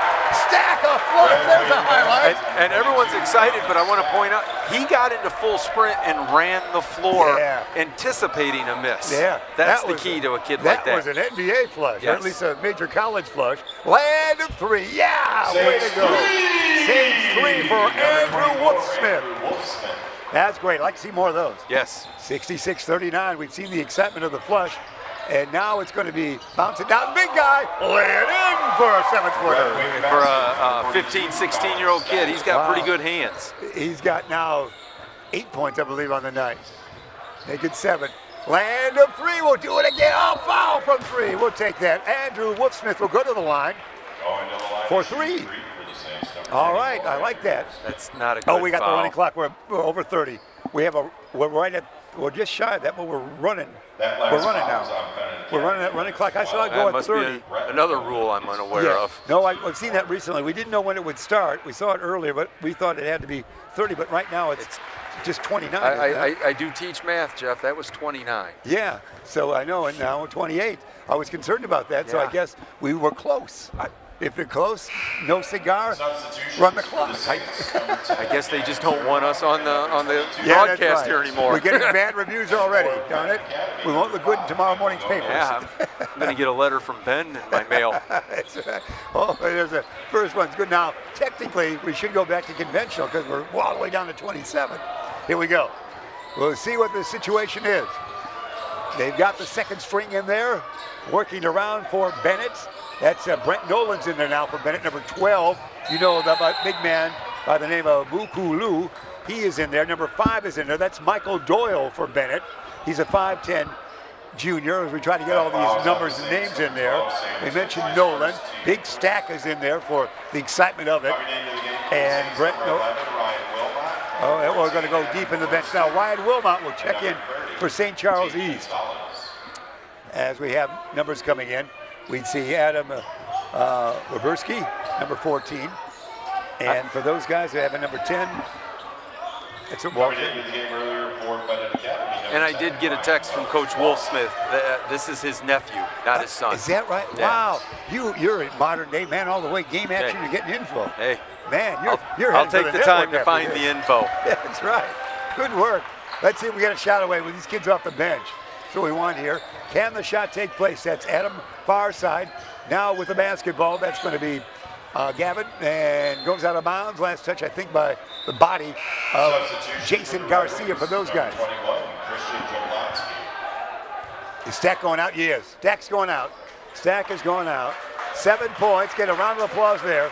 Stack a flush. There's a highlight. And everyone's excited, but I want to point out, he got into full sprint and ran the floor anticipating a miss. Yeah. That's the key to a kid like that. That was an NBA flush, yes. or at least a major college flush. Land of 3. Yeah, way to go. Saints 3 for Andrew Wolfsmith. That's great. I'd like to see more of those. Yes. 66-39. We've seen the excitement of the flush. And now it's going to be bouncing down. Big guy, laying in for a 7-footer. For a 15, 16-year-old kid, he's got pretty good hands. He's got now 8 points, I believe, on the night. Make it 7. Land of 3. We'll do it again. Oh, foul from 3. We'll take that. Andrew Wolfsmith will go to the line for 3. All right, I like that. That's not a good foul. Oh, we got the running clock. We're over 30. We're just shy of that, but we're running. We're running now. We're running that running clock. I saw it go at 30. Another rule I'm unaware of. No, I've seen that recently. We didn't know when it would start. We saw it earlier, but we thought it had to be 30. But right now it's just 29. isn't it? I do teach math, Jeff. That was 29. Yeah, so I know, and now 28. I was concerned about that, so I Yeah. guess we were close. If you're close, no cigar, run the clock. I guess they just don't want us on the Yeah, that's broadcast right. here anymore. We're getting bad reviews already, darn it. We won't look good in tomorrow morning's papers. Yeah, I'm going to get a letter from Ben in my mail. That's right. Oh, there's the first one's good. Now, technically, we should go back to conventional because we're all the way down to 27. Here we go. We'll see what the situation is. They've got the second string in there, working around for Benet. That's Brent Nolan's in there now for Benet, number 12. You know the big man by the name of Buku Lu. He is in there. Number 5 is in there. That's Michael Doyle for Benet. He's a 5'10" junior, as we try to get all these numbers and names in there. We mentioned Nolan. Big Stack is in there for the excitement of it. And Brent we're going to go deep in the bench now. Ryan Wilmot will check in for St. Charles East. As we have numbers coming in, we'd see Adam Roberski, number 14. And for those guys who have a number 10, it's a Walker. And I did get a text from Coach Wolfsmith. This is his nephew, not his son. Is that right? Yeah. Wow. You're a modern day man all the way. Game action, you're getting info. Hey, Man, you're I'll heading take for the time network to find after the this. info. That's right. Good work. Let's see if we get a shot away with these kids off the bench. That's what we want here. Can the shot take place? That's Adam far side. Now with the basketball, that's going to be Gavin, and goes out of bounds. Last touch, I think, by the body of Jason Garcia for those guys. Is Stack going out? Yes. Stack's going out. Stack is going out. 7 points. Get a round of applause there.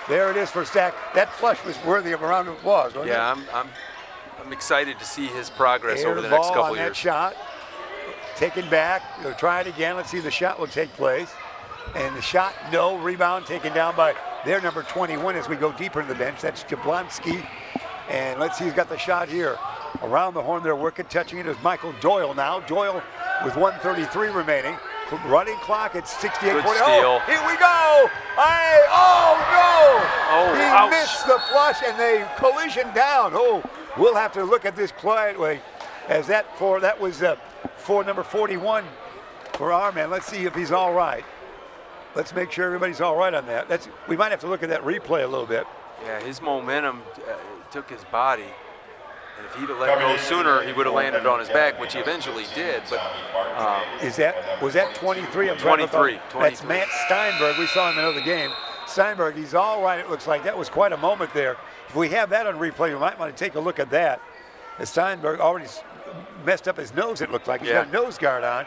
There it is for Stack. That flush was worthy of a round of applause, wasn't it? Yeah, I'm excited to see his progress Air over the ball next couple on of that years. shot. Taken back. They'll try it again. Let's see if the shot will take place. And the shot, no. Rebound taken down by their number 21 as we go deeper in the bench. That's Jablonski. And let's see who's got the shot here. Around the horn, they're working. Touching it is Michael Doyle now. Doyle with 1:33 remaining. Running clock at 68:40. Good steal. Oh, here we go. Oh, no. Oh, he ouch. missed the flush and they collision down. Oh, we'll have to look at this quietly as that was for number 41 for our man. Let's see if he's all right. Let's make sure everybody's all right on that. We might have to look at that replay a little bit. Yeah, his momentum took his body. And if he'd have let go sooner, he would have landed on his back, which he eventually did. But was that 23? 23. That's Matt Steinberg. We saw him in another game. Steinberg, he's all right, it looks like. That was quite a moment there. If we have that on replay, we might want to take a look at that. As Steinberg already messed up his nose, it looked like. He's got a nose guard on.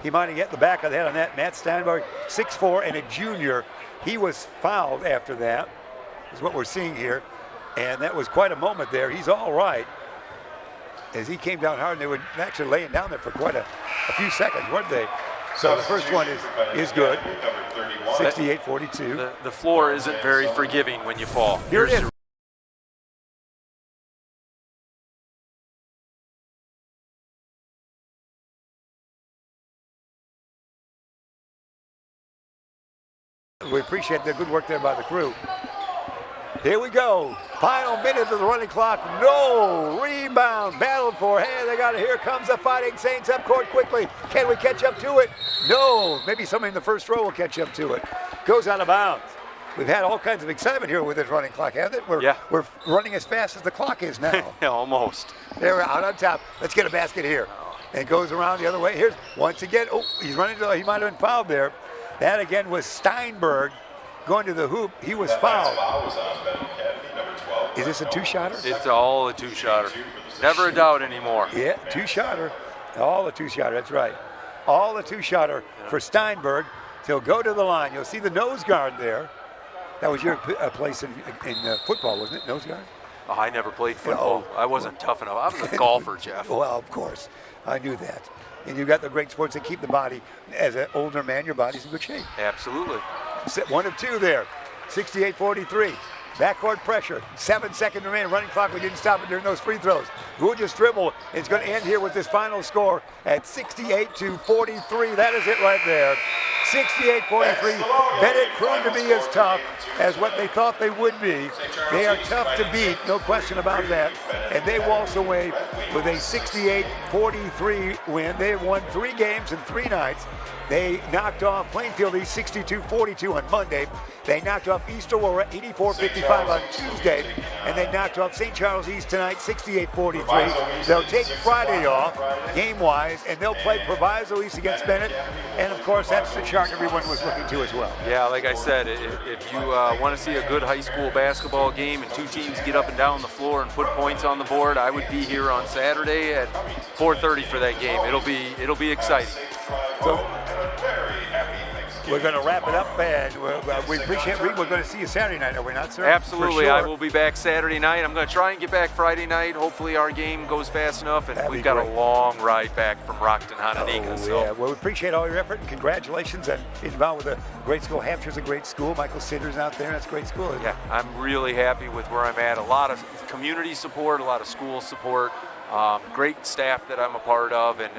He might have hit the back of the head on that. Matt Steinberg, 6'4", and a junior. He was fouled after that, is what we're seeing here. And that was quite a moment there. He's all right. As he came down hard, and they were actually laying down there for quite a few seconds, weren't they? So the first one is good. 68-42. the floor isn't very forgiving when you fall. Here it is. We appreciate the good work there by the crew. Here we go. Final minute of the running clock. No rebound. Battled for. Hey, they got it. Here comes the Fighting Saints up court quickly. Can we catch up to it? No. Maybe somebody in the first row will catch up to it. Goes out of bounds. We've had all kinds of excitement here with this running clock, haven't it? We're running as fast as the clock is now. Yeah, almost. They're out on top. Let's get a basket here. And it goes around the other way. Here's once again. Oh, he's running. He might have been fouled there. That again was Steinberg going to the hoop. He was fouled. Is this a two-shotter? It's all a two-shotter. Never a doubt anymore. Yeah, two-shotter. All a two-shotter, that's right. All a two-shotter for Steinberg. He'll go to the line. You'll see the nose guard there. That was your place in football, wasn't it, nose guard? Oh, I never played football. I wasn't tough enough. I was a golfer, Jeff. Well, of course. I knew that. And you got the great sports that keep the body. As an older man, your body's in good shape. Absolutely. 1 of 2 there. 68-43. Backcourt pressure. 7 seconds remaining. Running clock. We didn't stop it during those free throws. We'll just dribble. It's going to end here with this final score at 68-43. That is it right there. 68-43. Benet proved to be as tough as what they thought they would be. They are tough to beat, no question about that. And they waltz away with a 68-43 win. They have won 3 games in 3 nights. They knocked off Plainfield East 62-42 on Monday. They knocked off East Aurora 84-55 on Tuesday. And they knocked off St. Charles East tonight 68-43. They'll take Friday off, game-wise, and they'll play Proviso East against Benet. And, of course, that's the chart everyone was looking to as well. Yeah, like I said, if you want to see a good high school basketball game and 2 teams get up and down the floor and put points on the board, I would be here on Saturday at 4:30 for that game. It'll be exciting. So we're going to wrap it up, and we appreciate it. We're going to see you Saturday night, are we not, sir? Absolutely. Sure. I will be back Saturday night. I'm going to try and get back Friday night. Hopefully our game goes fast enough, and we've got a long ride back from Rockton, Hononegah. Yeah, well, we appreciate all your effort, and congratulations on being involved with a great school. Hampshire's a great school. Michael Sitter's out there. That's a great school. Yeah, I'm really happy with where I'm at. A lot of community support, a lot of school support. Great staff that I'm a part of, and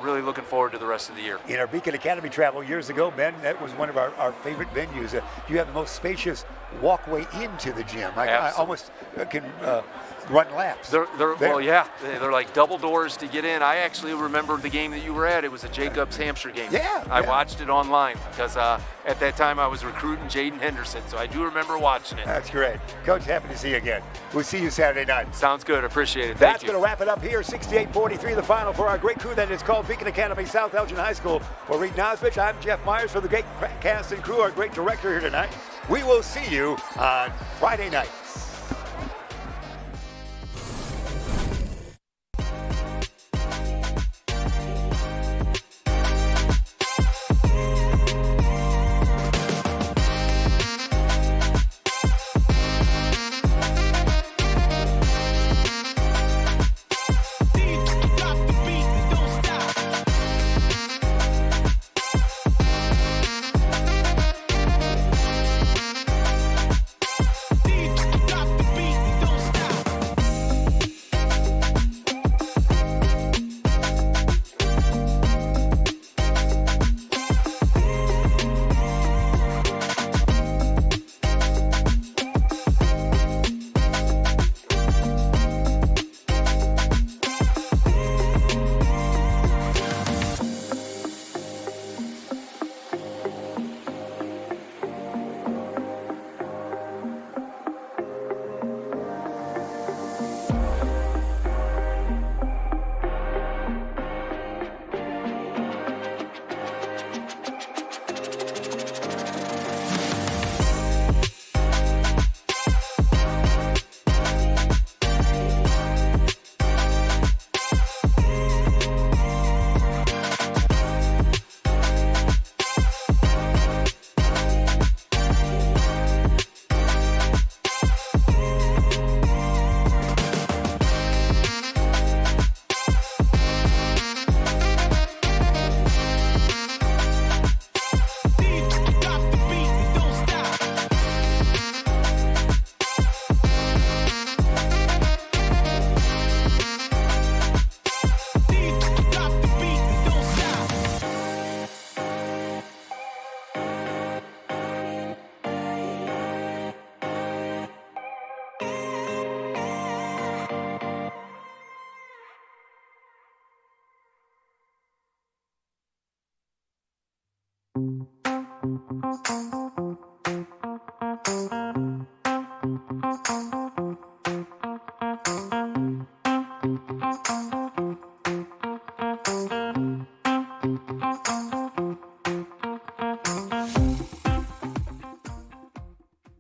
really looking forward to the rest of the year. In our Beacon Academy travel years ago, Ben, that was one of our favorite venues. You have the most spacious walkway into the gym. I almost can run laps. Well, yeah, they're like double doors to get in. I actually remember the game that you were at. It was a Jacobs Hampshire game. Yeah. I watched it online because at that time I was recruiting Jaden Henderson, so I do remember watching it. That's great. Coach, happy to see you again. We'll see you Saturday night. Sounds good. Appreciate it. That's going to wrap it up here. 68-43, the final for our great crew that is called Beacon Academy South Elgin High School. For Reed Nosvich, I'm Jeff Myers. For the great cast and crew, our great director here tonight. We will see you on Friday night.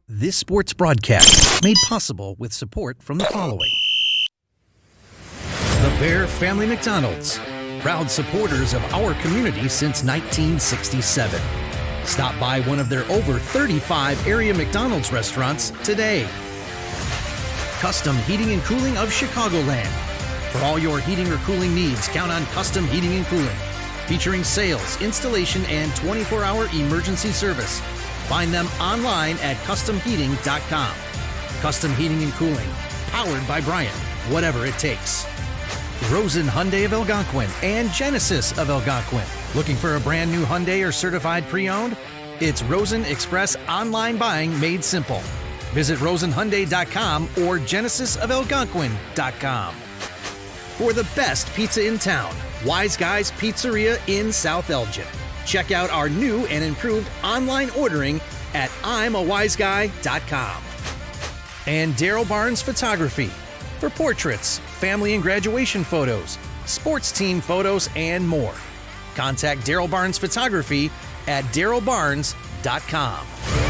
This sports broadcast made possible with support from the following. The Bear Family McDonald's, proud supporters of our community since 1967. Stop by one of their over 35 area McDonald's restaurants today. Custom Heating and Cooling of Chicagoland. For all your heating or cooling needs, count on Custom Heating and Cooling. Featuring sales, installation, and 24-hour emergency service. Find them online at customheating.com. Custom Heating and Cooling, powered by Bryant, whatever it takes. Rosen Hyundai of Algonquin and Genesis of Algonquin. Looking for a brand new Hyundai or certified pre-owned? It's Rosen Express online buying made simple. Visit rosenhyundai.com or genesisofalgonquin.com. For the best pizza in town, Wise Guys Pizzeria in South Elgin. Check out our new and improved online ordering at I'mAWiseGuy.com. And Daryl Barnes Photography for portraits, family and graduation photos, sports team photos, and more. Contact Daryl Barnes Photography at darylbarnes.com.